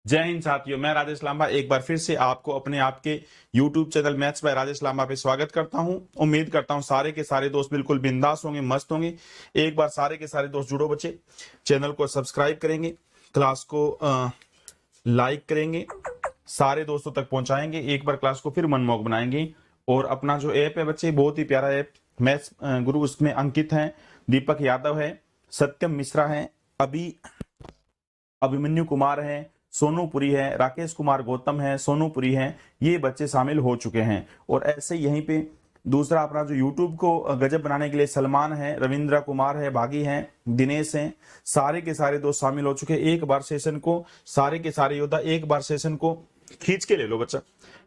जय हिंद साथियों, मैं राजेश लांबा एक बार फिर से आपको अपने आपके YouTube channel maths by Rajesh Lamba पे स्वागत करता हूं। उम्मीद करता हूं सारे के सारे दोस्त बिल्कुल बिंदास होंगे, मस्त होंगे। एक बार सारे के सारे दोस्त जुड़ो बच्चे, चैनल को सब्सक्राइब करेंगे, क्लास को लाइक करेंगे, सारे दोस्तों तक पहुंचाएंगे, एक बार क्लास को फिर मनमोहक बनाएंगे। और अपना जो ऐप है बच्चे, बहुत ही प्यारा ऐप मैथ्स गुरु, उसमें अंकित है, दीपक यादव है, सत्यम मिश्रा है, अभिमन्यु कुमार है, सोनू पुरी है, राकेश कुमार गौतम है, सोनू पुरी है, ये बच्चे शामिल हो चुके हैं। और ऐसे यहीं पे दूसरा अपना जो YouTube को गजब बनाने के लिए सलमान है, रविंद्र कुमार है, भागी है, दिनेश है, सारे के सारे दोस्त शामिल हो चुके हैं। एक बार सेशन को सारे के सारे योद्धा एक बार सेशन को खींच के ले लो बच्चा,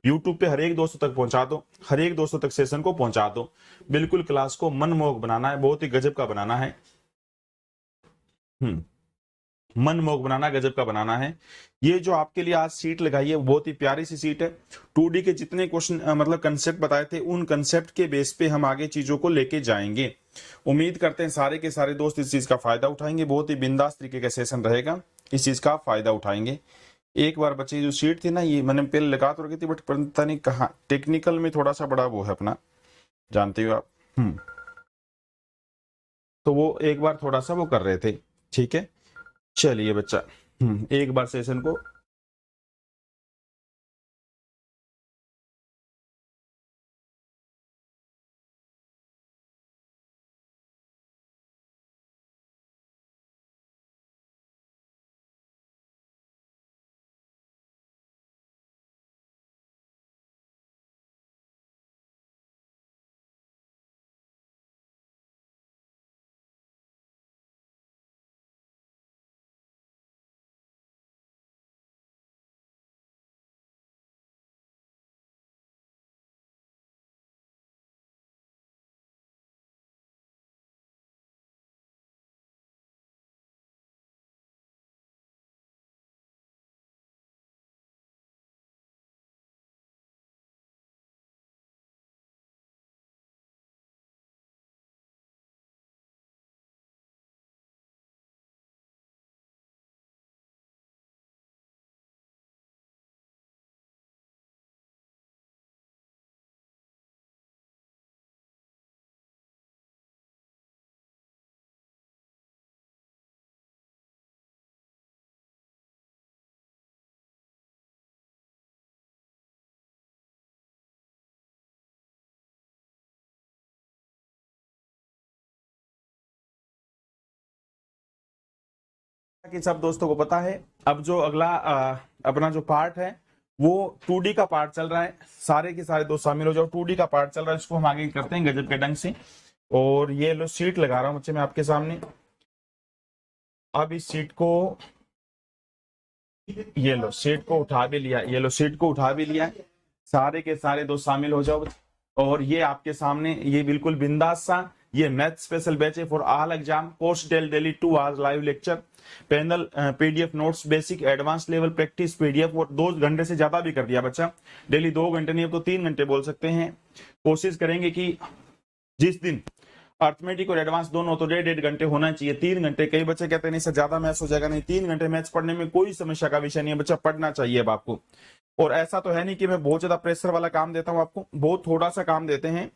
YouTube पे हर एक दोस्तों तक पहुंचा दो, हर एक दोस्तों तक सेशन को पहुंचा दो। बिल्कुल क्लास को मनमोहक बनाना है, बहुत ही गजब का बनाना है। मनमोहक बनाना, गजब का बनाना है। ये जो आपके लिए आज सीट लगाई है बहुत ही प्यारी सी सीट है। 2D के जितने क्वेश्चन मतलब कंसेप्ट बताए थे, उन कंसेप्ट के बेस पे हम आगे चीजों को लेके जाएंगे। उम्मीद करते हैं सारे के सारे दोस्त इस चीज का फायदा उठाएंगे। बहुत ही बिंदास तरीके का सेशन रहेगा, इस चीज का फायदा उठाएंगे। एक बार बच्चे जो सीट थी ना, ये मैंने पहले लगा तो रखी थी, बट पता नहीं कहाँ टेक्निकल में थोड़ा सा बड़ा वो है अपना, जानते हो आप। तो वो एक बार थोड़ा सा वो कर रहे थे। ठीक है, चलिए बच्चा, एक बार सेशन को कि सब दोस्तों को पता है। अब जो अगला अपना जो पार्ट है वो 2D का पार्ट चल रहा है। सारे के सारे दोस्त शामिल हो जाओ, 2D का पार्ट चल रहा है, इसको हम आगे करते हैं गजब के ढंग से। और ये लो सीट लगा रहा हूं बच्चे मैं आपके सामने। अब इस सीट को, ये लो सीट को उठा भी लिया, ये लो सीट को उठा भी लिया। सारे के सारे दोस्त शामिल हो जाओ। और ये आपके सामने ये बिल्कुल बिंदास सा ये मैथ स्पेशल बैच है for all exam course daily 2 hours live lecture panel PDF notes basic advance level practice PDF. और 2 घंटे से ज्यादा भी कर दिया बच्चा, डेली 2 घंटे नहीं अब तो 3 घंटे बोल सकते हैं। कोशिश करेंगे कि जिस दिन अर्थमेटिक और एडवांस दोनों तो 1.5 घंटे होना चाहिए, 3 घंटे। कई बच्चे कहते हैं नहीं सर ज्यादा मैथ्स हो जाएगा, नहीं 3 घंटे मैथ्स पढ़ने में कोई समस्या का विषय नहीं है बच्चा, पढ़ना चाहिए अब आपको। और ऐसा तो है नहीं कि मैं बहुत ज्यादा प्रेशर वाला काम देता हूं आपको, बहुत थोड़ा सा काम देते हैं।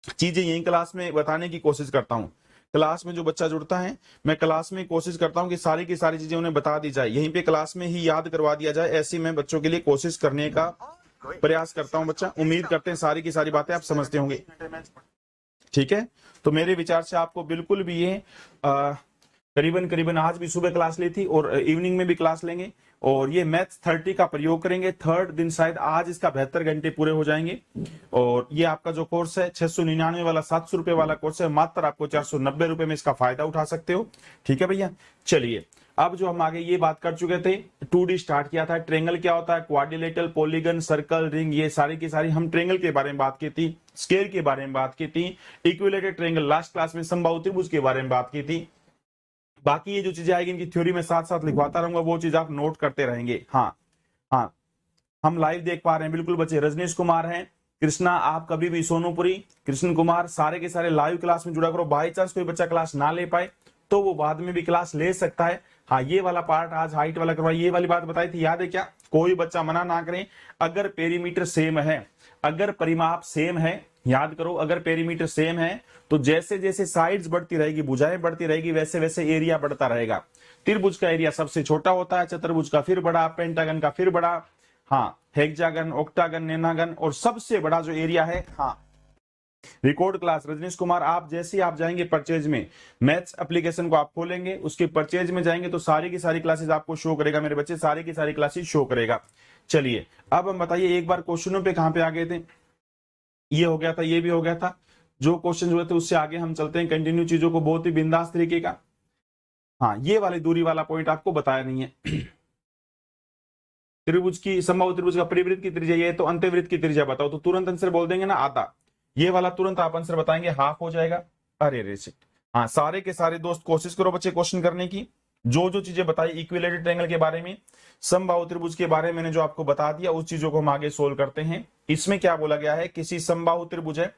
चीजें यही क्लास में बताने की कोशिश करता हूँ। क्लास में जो बच्चा जुड़ता है, मैं क्लास में कोशिश करता हूँ कि सारी की सारी चीजें उन्हें बता दी जाए, यहीं पे क्लास में ही याद करवा दिया जाए। ऐसी मैं बच्चों के लिए कोशिश करने का प्रयास करता हूँ बच्चा। उम्मीद करते हैं सारी की सारी बातें आप समझते होंगे। ठीक है, तो मेरे विचार से आपको बिल्कुल भी ये करीबन आज भी सुबह क्लास ली थी और इवनिंग में भी क्लास लेंगे। और ये मैथ्स 30 का प्रयोग करेंगे। थर्ड दिन शायद आज इसका 72 घंटे पूरे हो जाएंगे। और ये आपका जो कोर्स है 699 वाला 700 रुपए वाला कोर्स है, मात्र आपको 490 रुपए में इसका फायदा उठा सकते हो। ठीक है भैया, चलिए अब जो हम आगे ये बात कर चुके थे, 2D स्टार्ट किया था। ट्रेंगल क्या होता है, क्वाड्रिलेटरल, पॉलीगन, सर्कल, रिंग, ये सारी की सारी हम ट्रेंगल के बारे में बात की थी, स्क्वायर के बारे में बात की थी, इक्विलेटरल ट्रेंगल लास्ट क्लास में समबाहु त्रिभुज के बारे में बात की थी। बाकी ये जो चीजें आएगी इनकी थ्योरी में साथ साथ लिखवाता रहूंगा, वो चीज आप नोट करते रहेंगे। हाँ हाँ, हम लाइव देख पा रहे हैं बिल्कुल बच्चे, रजनीश कुमार हैं, कृष्णा, आप कभी भी, सोनूपुरी, कृष्ण कुमार, सारे के सारे लाइव क्लास में जुड़ा करो। बाई चांस कोई बच्चा क्लास ना ले पाए तो वो बाद में भी क्लास ले सकता है। हाँ, ये वाला पार्ट आज हाइट वाला करवाई, ये वाली बात बताई थी, याद है क्या? कोई बच्चा मना ना करे अगर पेरीमीटर सेम है, अगर परिमाप सेम है, याद करो अगर पेरीमीटर सेम है तो जैसे जैसे साइड्स बढ़ती रहेगी, भुजाएं बढ़ती रहेगी, वैसे वैसे एरिया बढ़ता रहेगा। त्रिभुज का एरिया सबसे छोटा होता है, चतुर्भुज का फिर बड़ा, पेंटागन का फिर बड़ा, हाँ हेक्सागन, ऑक्टागन, नेनागन, और सबसे बड़ा जो एरिया है, हाँ रिकॉर्ड क्लास रजनीश कुमार, आप जैसे ही आप जाएंगे परचेज में, मैथ्स एप्लीकेशन को आप खोलेंगे, उसके परचेज में जाएंगे तो सारी की सारी क्लासेस आपको शो करेगा मेरे बच्चे, सारी की सारी क्लासेस शो करेगा। चलिए अब हम बताइए, एक बार क्वेश्चनों पे कहां पे आ गए थे? ये हो गया था, ये भी हो गया था, जो क्वेश्चन हुए थे उससे आगे हम चलते हैं, कंटिन्यू चीजों को बहुत ही बिंदास तरीके का। हाँ, ये वाली दूरी वाला पॉइंट आपको बताया नहीं है। त्रिभुज की समबाहु त्रिभुज का परिवृत्त की त्रिज्या ये, तो अंत्यवृत्त की त्रिज्या बताओ, तो तुरंत आंसर बोल देंगे ना आधा, ये वाला तुरंत आप आंसर बताएंगे, हाफ हो जाएगा। अरे रे शिट। हाँ, सारे के सारे दोस्त कोशिश करो बच्चे क्वेश्चन करने की, जो जो चीजें बताई इक्विलेटरल ट्रायंगल के बारे में, समबाहु त्रिभुज के बारे में मैंने जो आपको बता दिया, उस चीजों को हम आगे सोल्व करते हैं। इसमें क्या बोला गया है, किसी समबाहु त्रिभुज है,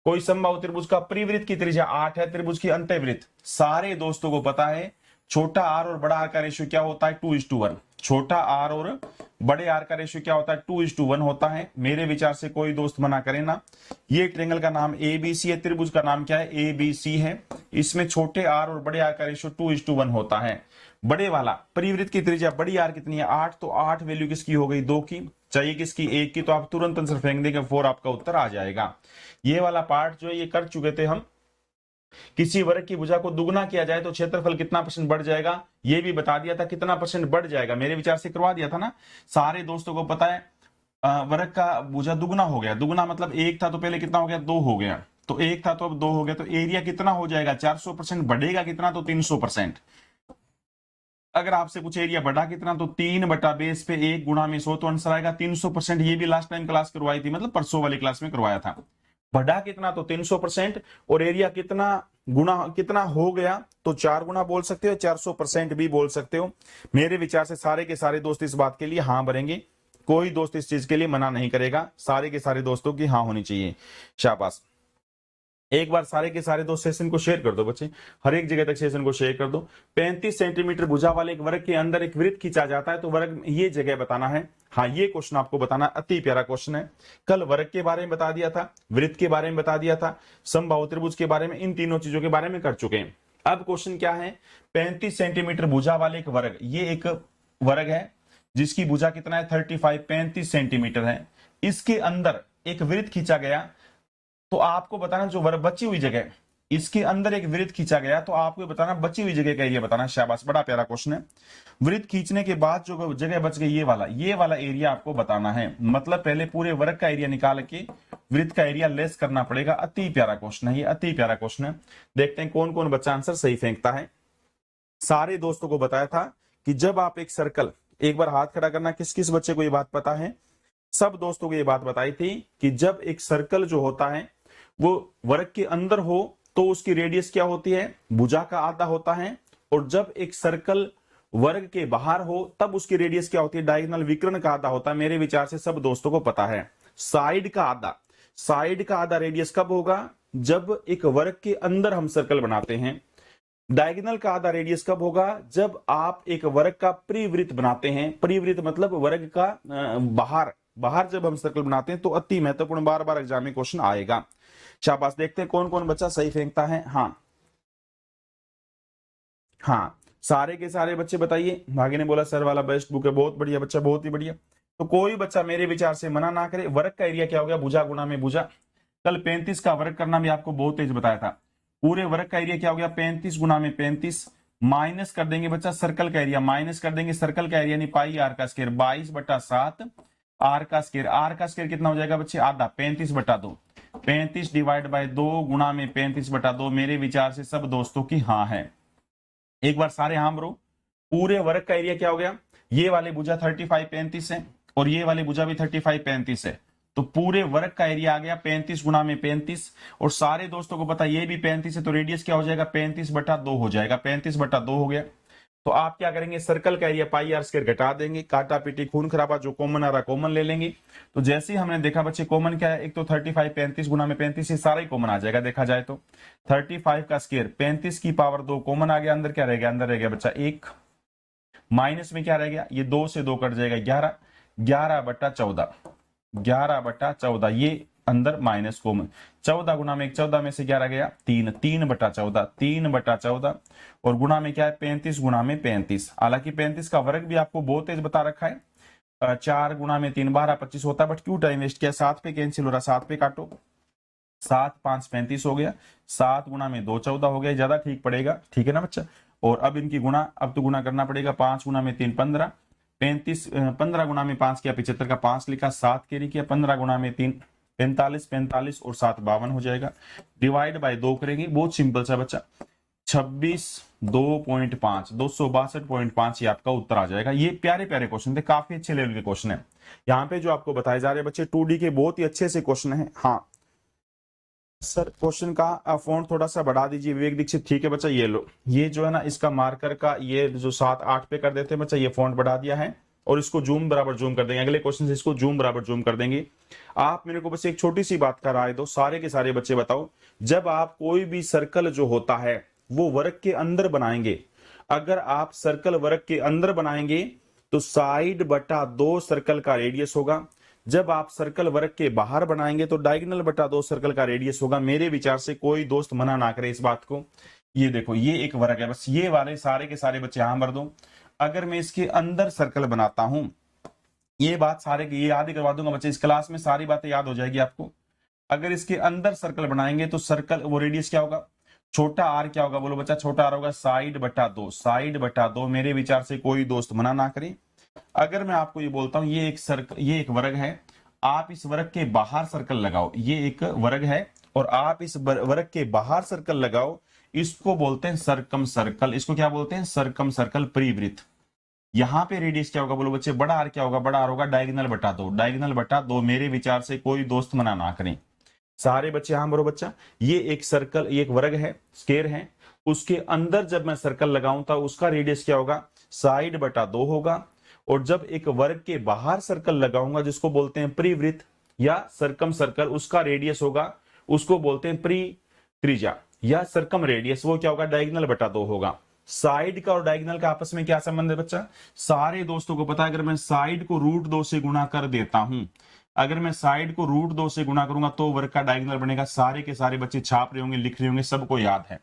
कोई समबाहु त्रिभुज का परिवृत्त की त्रिज्या 8 है, त्रिभुज की अंत्यवृत्त, सारे दोस्तों को पता है छोटा आर और बड़ा आर का रेशियो क्या होता है, 2:1। छोटा आर और बड़े आर का रेशियो क्या होता है, 2:1 होता है। मेरे विचार से कोई दोस्त मना करे ना। ये ट्रायंगल का नाम एबीसी है, त्रिभुज का नाम क्या है, एबीसी है। इसमें छोटे आर और बड़े आर का रेशियो 2:1 होता है। बड़े वाला परिवृत्त की त्रिज्या बड़ी आर कितनी है, 8, तो 8 वैल्यू किसकी हो गई, 2 की, चाहिए किसकी, 1 की, तो आप तुरंत आंसर फेंक देंगे, 4 आपका उत्तर आ जाएगा। ये वाला पार्ट जो है ये कर चुके थे हम, किसी वर्ग की भुजा को दुगना किया जाए तो क्षेत्रफल कितना % बढ़ जाएगा, ये भी बता दिया था, कितना % बढ़ जाएगा, मेरे विचार से करवा दिया था ना। सारे दोस्तों को पता है वर्ग का भुजा दुगना हो गया, दुगना मतलब 1 था तो पहले कितना हो गया, 2 हो गया, तो 1 था तो अब 2 हो गया, तो एरिया कितना हो जाएगा, 400%, बढ़ेगा कितना, तो 300%। अगर आपसे पूछे एरिया बढ़ा कितना, तो 3 बटा बेस पे 1 गुणा में 100, तो आंसर आएगा 300%। ये भी लास्ट टाइम क्लास करवाई थी, मतलब परसों वाली क्लास में करवाया था। बढ़ा कितना, तो 300%, और एरिया कितना गुना कितना हो गया, तो 4 गुना बोल सकते हो, 400% भी बोल सकते हो। मेरे विचार से सारे के सारे दोस्त इस बात के लिए हाँ भरेंगे, कोई दोस्त इस चीज के लिए मना नहीं करेगा, सारे के सारे दोस्तों की हाँ होनी चाहिए। शाबाश। एक बार सारे के सारे दोस्त सेशन को शेयर कर दो बच्चे, हर एक जगह तक सेशन को शेयर कर दो। 35 सेंटीमीटर भुजा वाले एक वर्ग के अंदर एक वृत्त खींचा जाता है, तो वर्ग ये जगह बताना है। हाँ, ये क्वेश्चन आपको बताना, अति प्यारा क्वेश्चन है। कल वर्ग के बारे में बता दिया था, वृत्त के बारे में बता दिया था, समबाहु त्रिभुज के बारे में, इन तीनों चीजों के बारे में कर चुके हैं। अब क्वेश्चन क्या है, 35 सेंटीमीटर भुजा वाले एक वर्ग, ये एक वर्ग है जिसकी भुजा कितना है, 35 सेंटीमीटर है। इसके अंदर एक वृत्त खींचा गया, तो आपको बताना जो वर्ग बची हुई जगह, इसके अंदर एक वृत्त खींचा गया, तो आपको बताना बची हुई जगह का एरिया बताना। शाबाश, बड़ा प्यारा क्वेश्चन है। वृत्त खींचने के बाद जो जगह बच गई, ये वाला एरिया आपको बताना है। मतलब पहले पूरे वर्ग का एरिया निकाल के वृत्त का एरिया लेस करना पड़ेगा। अति प्यारा क्वेश्चन है ये, अति प्यारा क्वेश्चन है। देखते हैं कौन कौन बच्चा आंसर सही फेंकता है। सारे दोस्तों को बताया था कि जब आप एक सर्कल, एक बार हाथ खड़ा करना, किस किस बच्चे को ये बात पता है, सब दोस्तों को ये बात बताई थी कि जब एक सर्कल जो होता है वो वर्ग के अंदर हो तो उसकी रेडियस क्या होती है, भुजा का आधा होता है, और जब एक सर्कल वर्ग के बाहर हो तब उसकी रेडियस क्या होती है, डायगोनल विकर्ण का आधा होता है। मेरे विचार से सब दोस्तों को पता है साइड का आधा रेडियस कब होगा, जब एक वर्ग के अंदर हम सर्कल बनाते हैं। डायगोनल का आधा रेडियस कब होगा, जब आप एक वर्ग का परिवृत्त बनाते हैं। परिवृत्त मतलब वर्ग का बाहर जब हम सर्कल बनाते हैं, तो अति महत्वपूर्ण, बार बार एग्जाम में क्वेश्चन आएगा। शाबाश। देखते हैं कौन कौन बच्चा सही फेंकता है। हाँ, सारे के सारे बच्चे बताइए। भागी ने बोला सर वाला बेस्ट बुक है, बहुत बढ़िया बच्चा, बहुत ही बढ़िया। तो कोई बच्चा मेरे विचार से मना ना करे। वर्ग का एरिया क्या हो गया, भुजा गुणा में भुजा। कल 35 का वर्ग करना भी आपको बहुत तेज बताया था। पूरे वर्ग का एरिया क्या हो गया, 35 गुणा में 35, माइनस कर देंगे बच्चा सर्कल का एरिया, माइनस कर देंगे सर्कल का एरिया, नहीं पाई आर का स्क्वायर, 22/7 आर का स्क्वायर। आर का स्क्वायर कितना हो जाएगा बच्चे, आधा, 35/2। 35 डिवाइड बाय 2 गुणा में 35/2। मेरे विचार से सब दोस्तों की हाँ है। एक बार सारे हाँ ब्रो। पूरे वर्ग का एरिया क्या हो गया, ये वाले भुजा 35 है और ये वाली भुजा भी 35 है, तो पूरे वर्ग का एरिया आ गया 35 गुणा में 35। और सारे दोस्तों को पता ये भी 35 है, तो रेडियस क्या हो जाएगा, 35/2 हो जाएगा। 35/2 हो गया, तो आप क्या करेंगे, सर्कल का एरिया पाई आर स्क्वायर घटा देंगे, काटा पीटी खून खराबा, जो कॉमन आ रहा कॉमन ले लेंगे। तो जैसे ही हमने देखा बच्चे कॉमन क्या है, एक तो 35 35 गुना में 35, ये सारा ही कॉमन आ जाएगा देखा जाए तो। 35 का स्क्वायर 35 की पावर 2 कॉमन आ गया, अंदर क्या रह गया, अंदर रह गया बच्चा 1, माइनस में क्या रह गया, ये 2 से 2 कट जाएगा 11, 11/14, 11/14, ये अंदर माइनस कॉमन, 14 गुना में 14 में से 11 गया 3, 3/14, 3/14, और गुना में क्या है 35 गुना में 35। हालांकि 35 का वर्ग भी आपको बहुत तेज बता रखा है, 4 गुना में 3 12 25 होता है, बट क्यों टाइम वेस्ट किया, 7 पे कैंसिल हो रहा, 7 पे काटो, 7 5 35 हो गया, 7 गुना में 2 14 हो गया, ज्यादा ठीक पड़ेगा, ठीक है ना बच्चा। और अब इनकी गुना, अब तो गुना करना पड़ेगा, 5 गुना में 3 15, 35, 15 गुना में 5 किया 75 का 5 लिखा, 7 कैरी किया, 15 गुना में 3 45, 45 और 7 52 हो जाएगा, डिवाइड बाय 2 करेंगे, बहुत सिंपल सा बच्चा, 26 2.5, 262.5 ये आपका उत्तर आ जाएगा। ये प्यारे प्यारे क्वेश्चन थे, काफी अच्छे लेवल के क्वेश्चन है यहाँ पे जो आपको बताए जा रहे हैं बच्चे, 2D के बहुत ही अच्छे से क्वेश्चन है। हाँ सर, क्वेश्चन का फॉन्ट थोड़ा सा बढ़ा दीजिए विवेक दीक्षित, ठीक है बच्चा, ये लो, ये जो है ना इसका मार्कर का ये जो 7 8 पे कर देते हैं बच्चा, ये फॉन्ट बढ़ा दिया है, और इसको जूम बराबर जूम कर देंगे, अगले क्वेश्चन से इसको जूम बराबर जूम कर देंगे। आप मेरे को बस एक छोटी सी बात का राय दो, सारे के सारे बच्चे बताओ, जब आप कोई भी सर्कल जो होता है वो वर्ग के अंदर बनाएंगे, अगर आप सर्कल वर्ग के अंदर बनाएंगे तो साइड बटा 2 सर्कल का रेडियस होगा, जब आप सर्कल वर्ग के बाहर बनाएंगे तो डायगोनल बटा 2 सर्कल का रेडियस होगा। मेरे विचार से कोई दोस्त मना ना करे इस बात को। ये देखो, ये एक वर्ग है, बस ये वाले सारे के सारे बच्चे यहां भर दो। अगर मैं इसके अंदर सर्कल बनाता हूं, ये बात सारे की ये याद ही करवा दूंगा बच्चे, इस क्लास में सारी बातें याद हो जाएगी आपको। अगर इसके अंदर सर्कल बनाएंगे तो सर्कल वो रेडियस क्या होगा, छोटा आर क्या होगा, बोलो बच्चा, छोटा आर होगा साइड बटा 2, साइड बटा 2। मेरे विचार से कोई दोस्त मना ना करे। अगर मैं आपको ये बोलता हूं ये एक सर्कल, ये एक वर्ग है, आप इस वर्ग के बाहर सर्कल लगाओ, ये एक वर्ग है और आप इस वर्ग के बाहर सर्कल लगाओ, इसको बोलते हैं सरकम सर्कल। इसको क्या बोलते हैं, सरकम सर्कल, परिवृत्त। यहां पे रेडियस क्या होगा, बोलो बच्चे, बड़ा आर क्या होगा, बड़ा आर होगा डायगोनल बटा 2, डायगोनल बटा 2। मेरे विचार से कोई दोस्त मना ना करें, सारे बच्चे यहां बरो बच्चा। ये एक सर्कल, ये एक वर्ग है, स्क्वायर है, उसके अंदर जब मैं सर्कल लगाऊं तो उसका रेडियस क्या होगा, साइड बटा 2 होगा। और जब एक वर्ग के बाहर सर्कल लगाऊंगा जिसको बोलते हैं परिवृत्त या सरकम सर्कल, उसका रेडियस होगा, उसको बोलते हैं त्रिज्या या सरकम रेडियस, वो क्या होगा, डायगोनल बटा 2 होगा। साइड का और डायगोनल का आपस में क्या संबंध है बच्चा, सारे दोस्तों को पता है, अगर मैं साइड को √2 से गुणा कर देता हूं, अगर मैं साइड को √2 से गुणा करूंगा तो वर्ग का डायगोनल बनेगा। सारे के सारे बच्चे छाप रहे होंगे, लिख रहे होंगे, सबको याद है।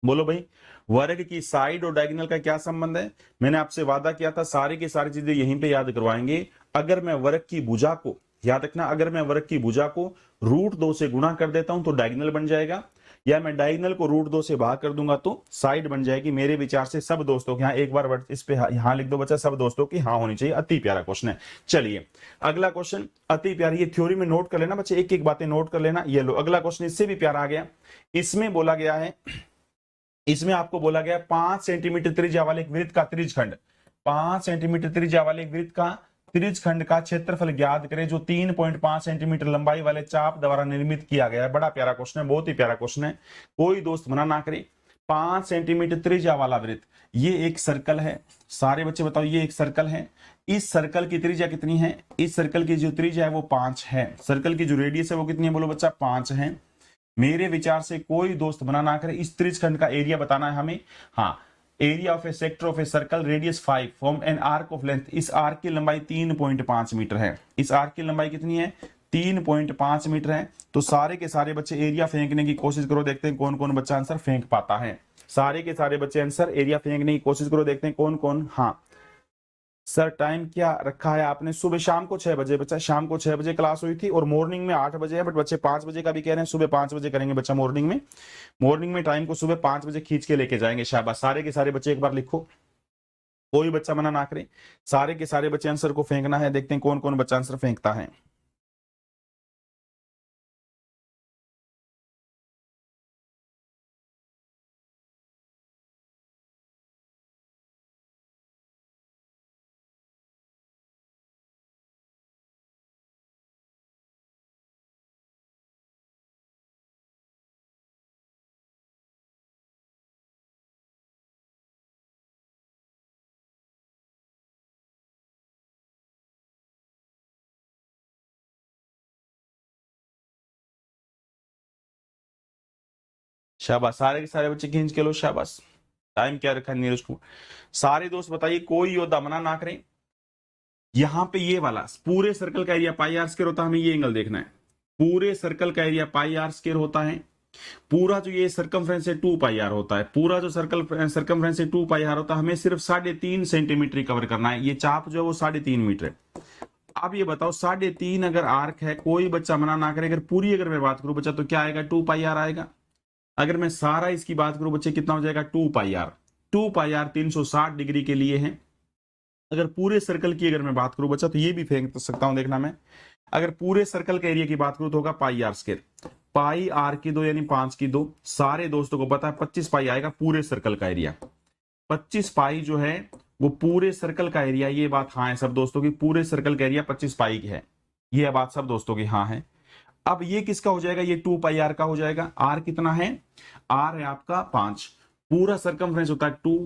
बोलो भाई, वर्ग की साइड और डायगोनल का क्या संबंध है, मैंने आपसे वादा किया था सारी की सारी चीजें यहीं पे याद करवाएंगे। अगर मैं वर्ग की भुजा को, याद रखना, अगर मैं वर्ग की भुजा को √2 से गुणा कर देता हूं तो डायगोनल बन जाएगा, या मैं डायगोनल को √2 से भाग कर दूंगा तो साइड बन जाएगी। मेरे विचार से सब दोस्तों के यहाँ एक बार इस पे यहां लिख दो बच्चा, सब दोस्तों की हाँ होनी चाहिए। अति प्यारा क्वेश्चन है। चलिए अगला क्वेश्चन, अति प्यारी, ये थ्योरी में नोट कर लेना बच्चे, एक एक बातें नोट कर लेना। ये लो अगला क्वेश्चन, इससे भी प्यारा आ गया। इसमें बोला गया है, इसमें आपको बोला गया 5 सेंटीमीटर त्रिज्या वाले एक वृत्त का त्रिज्यखंड, 5 सेंटीमीटर त्रिज्या वाले एक वृत्त का त्रिज्यखंड का क्षेत्रफल ज्ञात करें जो 3.5 सेंटीमीटर लंबाई वाले चाप द्वारा निर्मित किया गया है। बड़ा प्यारा क्वेश्चन है, बहुत ही प्यारा क्वेश्चन है, कोई दोस्त मना ना करे। 5 सेंटीमीटर त्रिज्या वाला वृत्त, ये एक सर्कल है, सारे बच्चे बताओ, ये एक सर्कल है। इस सर्कल की त्रिज्या कितनी है, इस सर्कल की जो त्रिज्या है वो 5 है, सर्कल की जो रेडियस है वो कितनी है, बोलो बच्चा, 5 है। मेरे विचार से कोई दोस्त मना ना करे, इस त्रिज्यखंड का एरिया बताना है हमें। हाँ, area of A sector of a circle radius 5 from an arc of length, इस आर्क की लंबाई 3.5 मीटर है, इस आर्क की लंबाई कितनी है, 3.5 मीटर है। तो सारे के सारे बच्चे एरिया फेंकने की कोशिश करो, देखते हैं कौन कौन बच्चा आंसर फेंक पाता है। सारे के सारे बच्चे आंसर एरिया फेंकने की कोशिश करो, देखते हैं कौन कौन। हाँ सर, टाइम क्या रखा है आपने, सुबह शाम को 6 बजे बच्चा, शाम को 6 बजे क्लास हुई थी, और मॉर्निंग में 8 बजे है, बट बच्चे 5 बजे का भी कह रहे हैं, सुबह 5 बजे करेंगे बच्चा मॉर्निंग में। मॉर्निंग में टाइम को सुबह 5 बजे खींच के लेके जाएंगे, शाबाश। सारे के सारे बच्चे एक बार लिखो, कोई बच्चा मना ना करे, सारे के सारे बच्चे आंसर को फेंकना है, देखते हैं कौन कौन बच्चा आंसर फेंकता है। शाबाश, सारे के सारे बच्चे खींच के लो, शाबाश। टाइम क्या रखा है नीरज को। सारे दोस्त बताइए, कोई योद्धा मना ना करें। यहां पे ये वाला पूरे सर्कल का एरिया पाई आर स्क्वायर होता है, हमें ये एंगल देखना है। पूरे सर्कल का एरिया पाई आर स्क्वायर होता है। पूरा जो ये सर्कमफ्रेंस है 2 पाई आर होता है। पूरा जो सर्कमफ्रेंस है 2 पाई आर होता है। हमें सिर्फ 3.5 सेंटीमीटर कवर करना है। ये चाप जो है वो 3.5 मीटर है। अब ये बताओ 3.5 अगर आर्क है, कोई बच्चा मना ना करे, अगर पूरी अगर मैं बात करूं बच्चा तो क्या आएगा, 2 पाई आर आएगा। अगर मैं सारा इसकी बात करूं बच्चे कितना हो जाएगा, 2 पाई आर। 2 पाई आर 360 डिग्री के लिए है। अगर पूरे सर्कल की अगर मैं बात करूं बच्चा तो ये भी फेंक तो सकता हूं, देखना मैं। अगर पूरे सर्कल के एरिया की बात करूं तो होगा पाई आर स्क्वायर। पाई आर की 2 यानी 5 की 2। सारे दोस्तों को पता है 25 पाई आएगा पूरे सर्कल का एरिया। 25 पाई जो है वो पूरे सर्कल का एरिया, ये बात हाँ है सब दोस्तों की, पूरे सर्कल का एरिया 25 पाई की है। ये बात सब दोस्तों की हाँ है। अब ये किसका हो जाएगा, ये 2 पाई आर का हो जाएगा। आर कितना है, आर है आपका 5। पूरा सर्कमफ्रेंस होता है 2।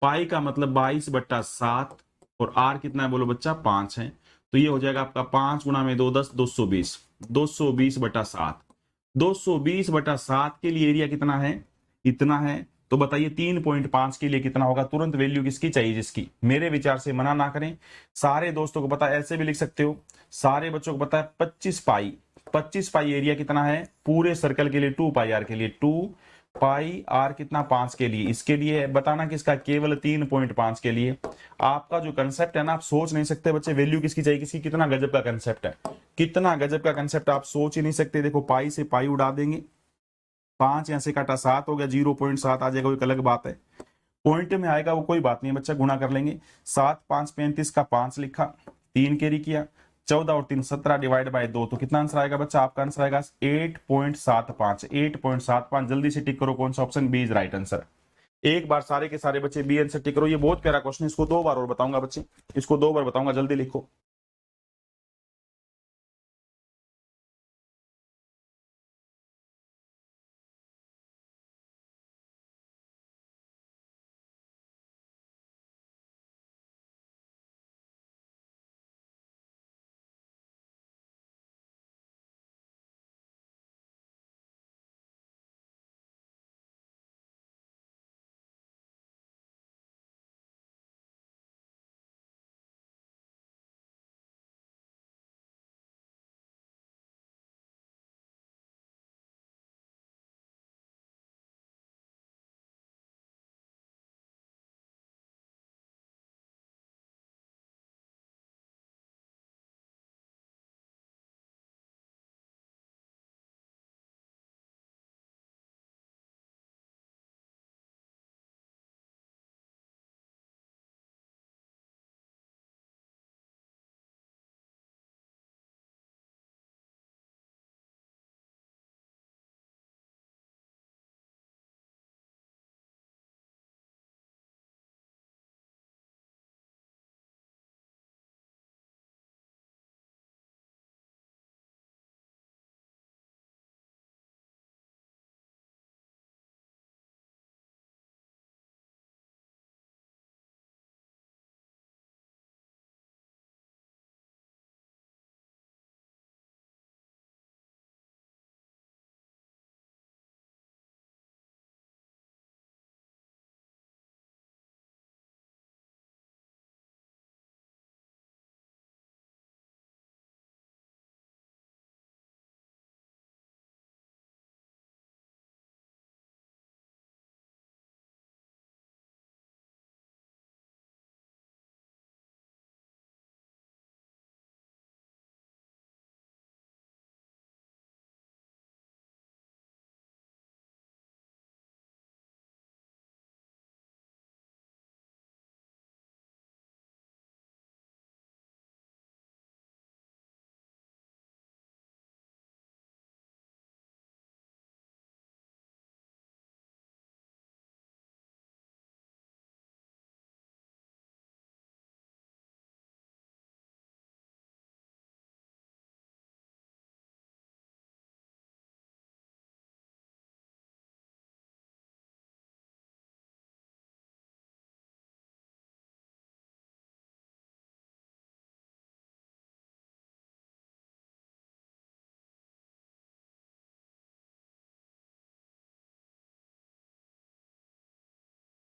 पाई का मतलब 22/7। और आर कितना है बोलो बच्चा, 5 है। तो ये हो जाएगा आपका 5 गुणा में 2 10, 220। 220/7। 220/7 के लिए एरिया कितना है, इतना है। तो बताइए 3.5 के लिए कितना होगा। तुरंत वैल्यू किसकी चाहिए, जिसकी। मेरे विचार से मना ना करें। सारे दोस्तों को पता है, ऐसे भी लिख सकते हो। सारे बच्चों को पता है 25 पाई। 25 पाई एरिया कितना है पूरे सर्कल के लिए, 2 पाई आर के लिए। 2 पाई आर कितना, 5 के लिए। इसके लिए बताना किसका, केवल 3.5 के लिए। आपका जो कंसेप्ट है ना, आप सोच नहीं सकते बच्चे, वैल्यू किसकी चाहिए, किसकी। कितना गजब का कंसेप्ट है, कितना गजब का कंसेप्ट, आप सोच ही नहीं सकते। देखो पाई से पाई उड़ा देंगे, 5 यहां से काटा 7 हो गया, 0.7 आ जाएगा, वो एक अलग बात है। पॉइंट में आएगा वो कोई बात नहीं बच्चा, गुणा कर लेंगे। 7 5 35 का 5 लिखा, 3 कैरी किया, 14 और 3 17 डिवाइड बाय 2। तो कितना आंसर आएगा बच्चा, आपका आंसर आएगा 8.75। 8.75 जल्दी से टिक करो, कौन सा option, B is right answer. एक बार सारे के सारे बच्चे बी आंसर टिक करो। ये बहुत प्यारा क्वेश्चन है, इसको 2 बार और बताऊंगा बच्चे, इसको 2 बार बताऊंगा, जल्दी लिखो।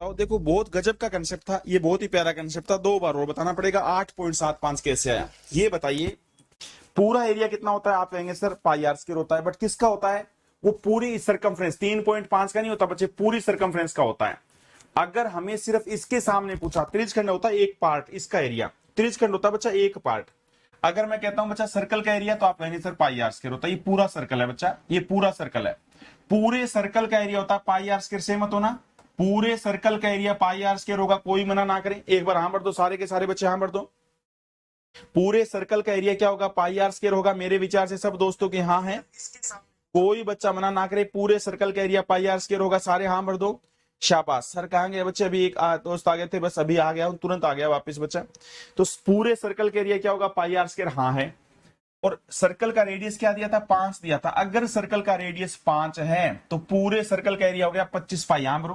और देखो बहुत गजब का कंसेप्ट था ये, बहुत ही प्यारा कंसेप्ट था। 2 बार और बताना पड़ेगा 8.75 कैसे आया। ये बताइए पूरा एरिया कितना होता है? आप कहेंगे सर पाई आर स्क्वायर होता है, बट किसका होता है? वो पूरी सरकमफ्रेंस 3.5 का नहीं होता बच्चे, पूरी सरकमफ्रेंस का होता है। अगर हमें सिर्फ इसके सामने पूछा, त्रिज्यखंड होता है एक पार्ट, इसका एरिया त्रिज्यखंड होता है बच्चा एक पार्ट। अगर मैं कहता हूं बच्चा सर्कल का एरिया, तो आप कहेंगे सर पाई आर स्क्वायर होता है। ये पूरा सर्कल है बच्चा, ये पूरा सर्कल है। पूरे सर्कल का एरिया होता है पाई आर स्क्वायर, सहमत होना? पूरे सर्कल का एरिया पाई आर स्क्वायर होगा, कोई मना ना करे। एक बार हाँ भर दो, सारे के सारे बच्चे हाँ भर दो। पूरे सर्कल का एरिया क्या होगा? पाई आर स्क्वायर होगा। मेरे विचार से सब दोस्तों के हाँ है, कोई बच्चा मना ना करे। पूरे सर्कल का एरिया पाई आर स्क्वायर होगा, सारे हाँ भर दो। शाबाश। सर कहाँ गए बच्चे? अभी एक दोस्त आ गए थे, बस अभी आ गया, तुरंत आ गया वापस बच्चा। तो पूरे सर्कल का एरिया क्या होगा? पाई आर स्क्वायर, हाँ है। और सर्कल का रेडियस क्या दिया था? 5 दिया था। अगर सर्कल का रेडियस 5 है तो पूरे सर्कल का एरिया हो गया 25 पाई। यहां ब्रो,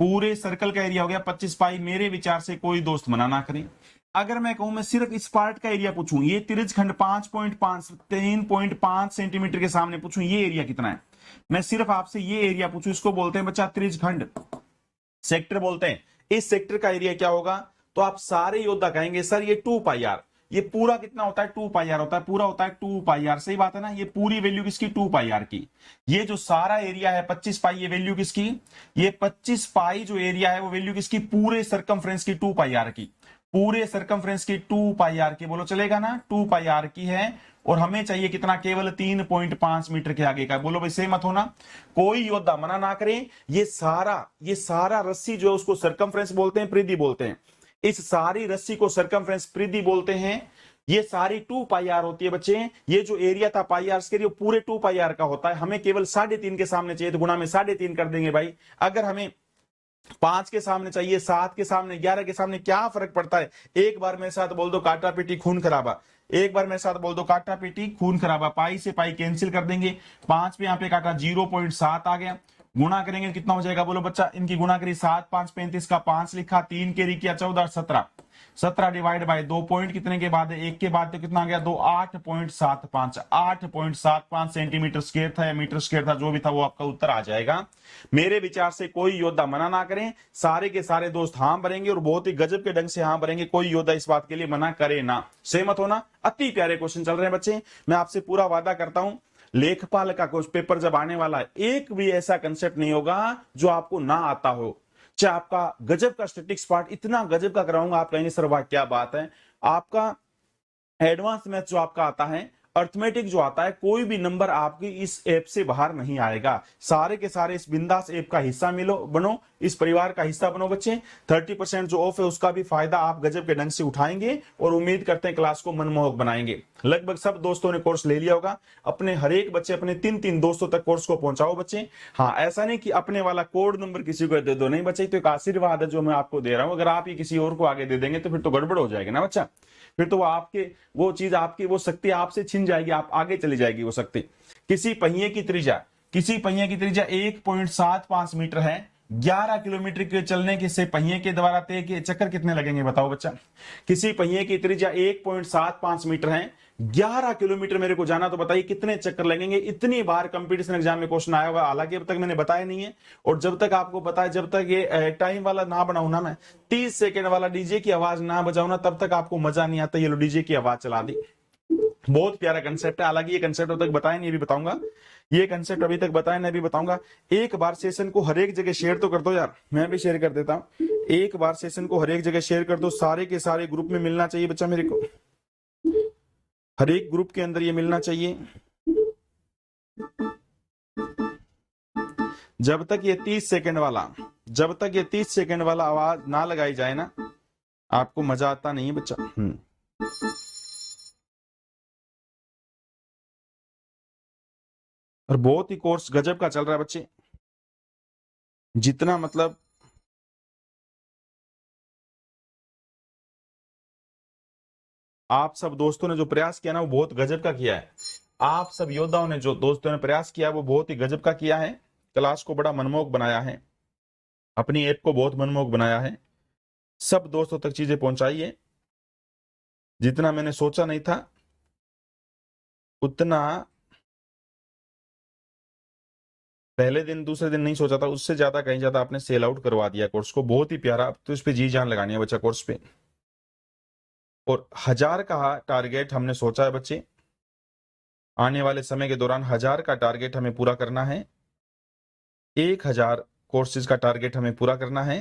पूरे सर्कल का एरिया हो गया 25 पाई। मेरे विचार से कोई दोस्त मना ना करे। अगर मैं कहूं मैं सिर्फ इस पार्ट का एरिया पूछूं, ये त्रिज्यखंड 5.5 3.5 सेंटीमीटर के सामने पूछूं, ये एरिया कितना है? मैं सिर्फ आपसे ये एरिया पूछूं, इसको बोलते हैं बच्चा त्रिज्यखंड, सेक्टर बोलते हैं। इस सेक्टर का एरिया क्या होगा? तो आप सारे योद्धा कहेंगे सर ये 2 पाई आर। ये पूरा कितना होता है? 2 पाई आर होता है, पूरा होता है 2 पाई आर। सही बात है ना? ये पूरी वैल्यू किसकी? 2 पाई आर की। ये जो सारा एरिया है 25 पाई, ये वैल्यू किसकी? ये 25 पाई जो एरिया है वो वैल्यू किसकी? पूरे सरकमफ्रेंस की 2 पाई आर की। पूरे सरकमफ्रेंस की 2 पाई आर की, बोलो चलेगा ना? 2 पाई आर की है। और हमें चाहिए कितना? केवल 3.5 मीटर के आगे का। बोलो भाई सही मत होना, कोई योद्धा मना ना करे। ये सारा रस्सी जो है उसको सरकमफ्रेंस बोलते हैं, परिधि बोलते हैं। इस सारी रस्सी को सरकमफ्रेंस परिधि बोलते हैं। ये सारी 2 पाई आर होती है बच्चे। ये जो एरिया था पाई आर के लिए पूरे 2 पाई आर का होता है। हमें केवल 3.5 के सामने चाहिए तो गुणा में 3.5 कर देंगे भाई। अगर हमें 5 के सामने चाहिए, 7 के सामने, 11 के सामने, क्या फर्क पड़ता है? एक बार मेरे साथ बोल दो काटा पीटी खून खराबा। एक बार मेरे साथ बोल दो काटा पीटी खून खराबा। पाई से पाई कैंसिल कर देंगे। 5 पे यहां पे काटा 0.7 आ गया। गुणा करेंगे कितना हो जाएगा? बोलो बच्चा, इनकी गुणा करी 7 5 35 का 5 लिखा, 3 के किया 14 17 17 डिवाइड बाय 2 पॉइंट कितने के बाद है? 1 के बाद तो कितना आ गया? 2 8.75 8.75 सेंटीमीटर स्क्वायर था या मीटर स्क्वायर था, जो भी था वो आपका उत्तर आ जाएगा। मेरे विचार से कोई योद्धा मना ना करें, सारे के सारे दोस्त हाँ भरेंगे और बहुत ही गजब के ढंग से हाँ भरेंगे। कोई योद्धा इस बात के लिए मना करे ना। सहमत होना? अति प्यारे क्वेश्चन चल रहे हैं बच्चे। मैं आपसे पूरा वादा करता हूं लेखपाल का क्वेश्चन पेपर जब आने वाला है, एक भी ऐसा कंसेप्ट नहीं होगा जो आपको ना आता हो। चाहे आपका गजब का स्टैटिस्टिक्स पार्ट इतना गजब का कराऊंगा, आप कहेंगे सर वाह क्या बात है। आपका एडवांस मैथ जो आपका आता है, अर्थमेटिक जो आता है, कोई भी नंबर आपकी इस ऐप से बाहर नहीं आएगा। सारे के सारे इस बिंदास ऐप का हिस्सा बनो, इस परिवार का हिस्सा बनो बच्चे। 30% जो ऑफ है उसका भी फायदा आप गजब के ढंग से उठाएंगे और उम्मीद करते हैं क्लास को मनमोहक बनाएंगे। लगभग सब दोस्तों ने कोर्स ले लिया होगा। अपने हर एक बच्चे अपने 3 दोस्तों तक कोर्स को पहुंचाओ बच्चे। हाँ, ऐसा नहीं कि अपने वाला कोड नंबर किसी को दे दो, नहीं बच्चे, तो एक आशीर्वाद है जो मैं आपको दे रहा हूं। अगर आप ये किसी और को आगे दे देंगे तो फिर तो गड़बड़ हो जाएगा ना बच्चा। फिर तो वो चीज आपकी, वो शक्ति आपसे छिन जाएगी, आप आगे चली जाएगी वो शक्ति। किसी पहिए की त्रिज्या 1.75 मीटर है। 11 किलोमीटर के चलने से पहिए के द्वारा तय के चक्कर कितने लगेंगे बताओ बच्चा? किसी पहिए की त्रिज्या 1.75 मीटर है, 11 किलोमीटर मेरे को जाना, तो बताइए कितने चक्कर लगेंगे? इतनी बार कंपटीशन एग्जाम में क्वेश्चन आया हुआ, हालांकि अब तक मैंने बताया नहीं है। और जब तक आपको पता है, जब तक ये टाइम वाला ना बनाऊ ना, मैं 30 सेकेंड वाला डीजे की आवाज ना बजाऊ ना, तब तक आपको मजा नहीं आता। ये लो डीजे की आवाज चला दी। बहुत प्यारा कंसेप्ट है। हालांकि ये कंसेप्ट अब तक बताया नहीं, अभी बताऊंगा। ये कंसेप्ट अभी तक बताया नहीं, अभी बताऊंगा। एक बार सेशन को हर एक जगह शेयर तो कर दो यार, मैं भी शेयर कर देता हूं। एक बार सेशन को हर एक जगह शेयर कर दो, सारे के सारे ग्रुप में मिलना चाहिए बच्चा मेरे को, हर एक ग्रुप के अंदर ये मिलना चाहिए। जब तक ये 30 सेकंड वाला आवाज ना लगाई जाए ना, आपको मजा आता नहीं है बच्चा। और बहुत ही कोर्स गजब का चल रहा है बच्चे, जितना मतलब आप सब दोस्तों ने जो प्रयास किया ना, वो बहुत गजब का किया है। आप सब योद्धाओं ने, जो दोस्तों ने प्रयास किया, वो बहुत ही गजब का किया है। क्लास को बड़ा मनमोहक बनाया है, अपनी ऐप को बहुत मनमोहक बनाया है। सब दोस्तों तक चीजें पहुंचाइए। जितना मैंने सोचा नहीं था उतना, पहले दिन दूसरे दिन नहीं सोचा था, उससे ज्यादा कहीं ज्यादा आपने सेल आउट करवा दिया कोर्स को, बहुत ही प्यारा। अब तो इस पे जी जान लगानी है बच्चा कोर्स पे। और 1000 का टारगेट हमने सोचा है बच्चे, आने वाले समय के दौरान 1000 का टारगेट हमें पूरा करना है। 1000 कोर्सेज का टारगेट हमें पूरा करना है,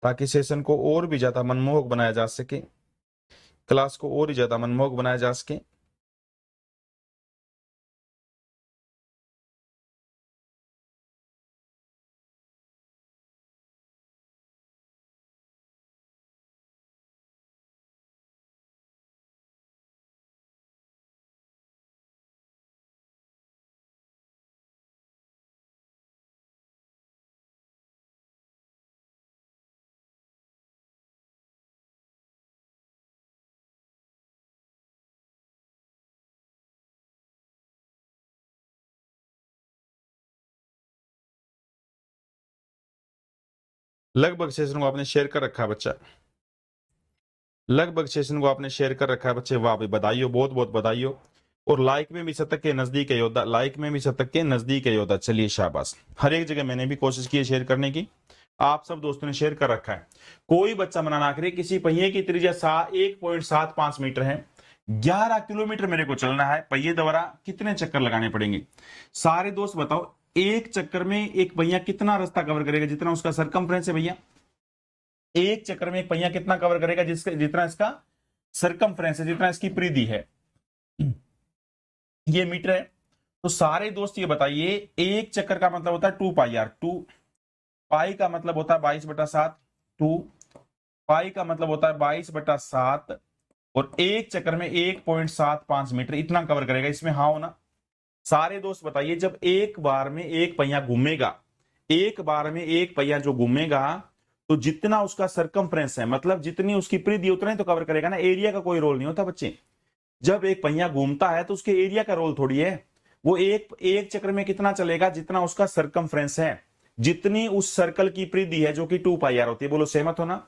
ताकि सेशन को और भी ज्यादा मनमोहक बनाया जा सके, क्लास को और ही ज्यादा मनमोहक बनाया जा सके। लगभग सेशन को आपने शेयर कर रखा है बच्चा, लगभग सेशन को आपने शेयर कर रखा है बच्चे, वाह भाई, बधाई हो, बहुत बहुत बधाई हो। और लाइक में भी शतक के नजदीक है योद्धा, लाइक में भी शतक के नजदीक है योद्धा। चलिए शाबाश। हर एक जगह मैंने भी कोशिश की है शेयर करने की, आप सब दोस्तों ने शेयर कर रखा है। कोई बच्चा मना ना करे। किसी पहिए की त्रिज्या 1.75 मीटर है, 11 किलोमीटर मेरे को चलना है, पहिए द्वारा कितने चक्कर लगाने पड़ेंगे? सारे दोस्त बताओ, एक चक्कर में एक पहिया कितना रास्ता कवर करेगा? जितना उसका सरकमफ्रेंस है भैया, एक चक्कर में एक पहिया कितना कवर करेगा? जितना इसका सरकमफ्रेंस है, जितना इसकी परिधि है, ये मीटर है। तो सारे दोस्त ये बताइए, एक चक्कर का मतलब होता है 2 पाई आर। 2 पाई का मतलब होता है 22/7, 2 पाई का मतलब होता है 22/7, और एक चक्कर में 1.75 मीटर इतना कवर करेगा। इसमें हाँ होना? सारे दोस्त बताइए, जब एक बार में एक पहिया घूमेगा, एक बार में एक पहिया जो घूमेगा, तो जितना उसका सरकमफ्रेंस है, मतलब जितनी उसकी परिधि, उतना ही तो कवर करेगा ना। एरिया का कोई रोल नहीं होता बच्चे। जब एक पहिया घूमता है तो उसके एरिया का रोल थोड़ी है। वो एक चक्र में कितना चलेगा? जितना उसका सरकमफ्रेंस है, जितनी उस सर्कल की परिधि है, जो कि 2 पाई आर होती है। बोलो सहमत हो ना?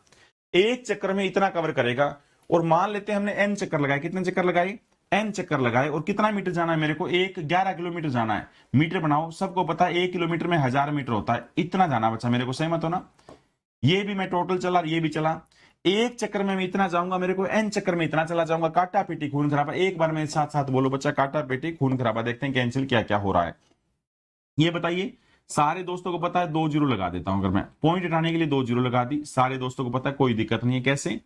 एक चक्कर में इतना कवर करेगा। और मान लेते हैं हमने एन चक्कर लगाए। कितने चक्कर लगाए? एन चक्कर लगाए। और कितना मीटर जाना है मेरे को? 11 किलोमीटर जाना है। मीटर बनाओ, सबको पता है 1 किलोमीटर में 1000 मीटर होता है। इतना जाना बच्चा मेरे को, सहमत हो ना? ये भी मैं टोटल चला, ये भी चला। एक चक्कर में मैं इतना जाऊंगा, मेरे को एन चक्कर में इतना चला जाऊंगा। काटा पेटी खून खराबा। एक बार में साथ साथ बोलो बच्चा, काटा पेटी खून खराबा। देखते हैं कैंसिल क्या क्या हो रहा है, ये बताइए। सारे दोस्तों को पता है, 2 जीरो लगा देता हूं। अगर मैं पॉइंट हटाने के लिए 2 जीरो लगा दी, सारे दोस्तों को पता है, कोई दिक्कत नहीं है। कैसे?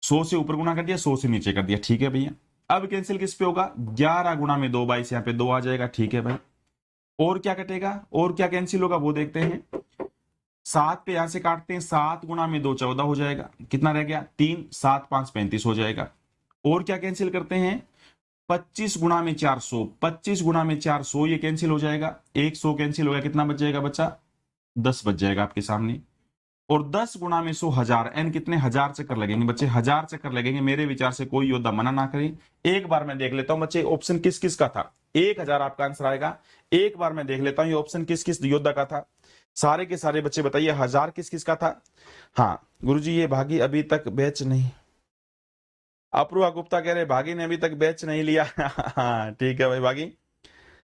100 से ऊपर गुना कर दिया, 100 से नीचे कर दिया, ठीक है भैया। अब कैंसिल किस पे होगा? 11 गुना में 2, 22, यहाँ पे 2 आ जाएगा, ठीक है भाई। और क्या कटेगा? और क्या कैंसिल होगा वो देखते हैं। 7 पे यहां से काटते हैं, 7 गुना में 2 14 हो जाएगा। कितना रह गया? 3, 7 5 35 हो जाएगा। और क्या कैंसिल करते हैं? 25 गुना में 400, 25 गुना में 400, ये कैंसिल हो जाएगा। 100 कैंसिल हो गया, कितना बच जाएगा बच्चा? 10 बच जाएगा आपके सामने। और 10 गुना में 100, 1000। एन कितने? 1000 चक्कर लगेंगे बच्चे, 1000 चक्कर लगेंगे। मेरे विचार से कोई योद्धा मना ना करे। एक बार मैं देख लेता हूं बच्चे, ऑप्शन किस किस का था। 1000 आपका आंसर आएगा। एक बार मैं देख लेता हूं ये ऑप्शन किस किस योद्धा का था। सारे के सारे बच्चे बताइए, 1000 किस किस का था? हाँ गुरुजी, ये भागी अभी तक बैच नहीं। अपूर्वा गुप्ता कह रहे भागी ने अभी तक बैच नहीं लिया। हाँ ठीक है भाई भागी,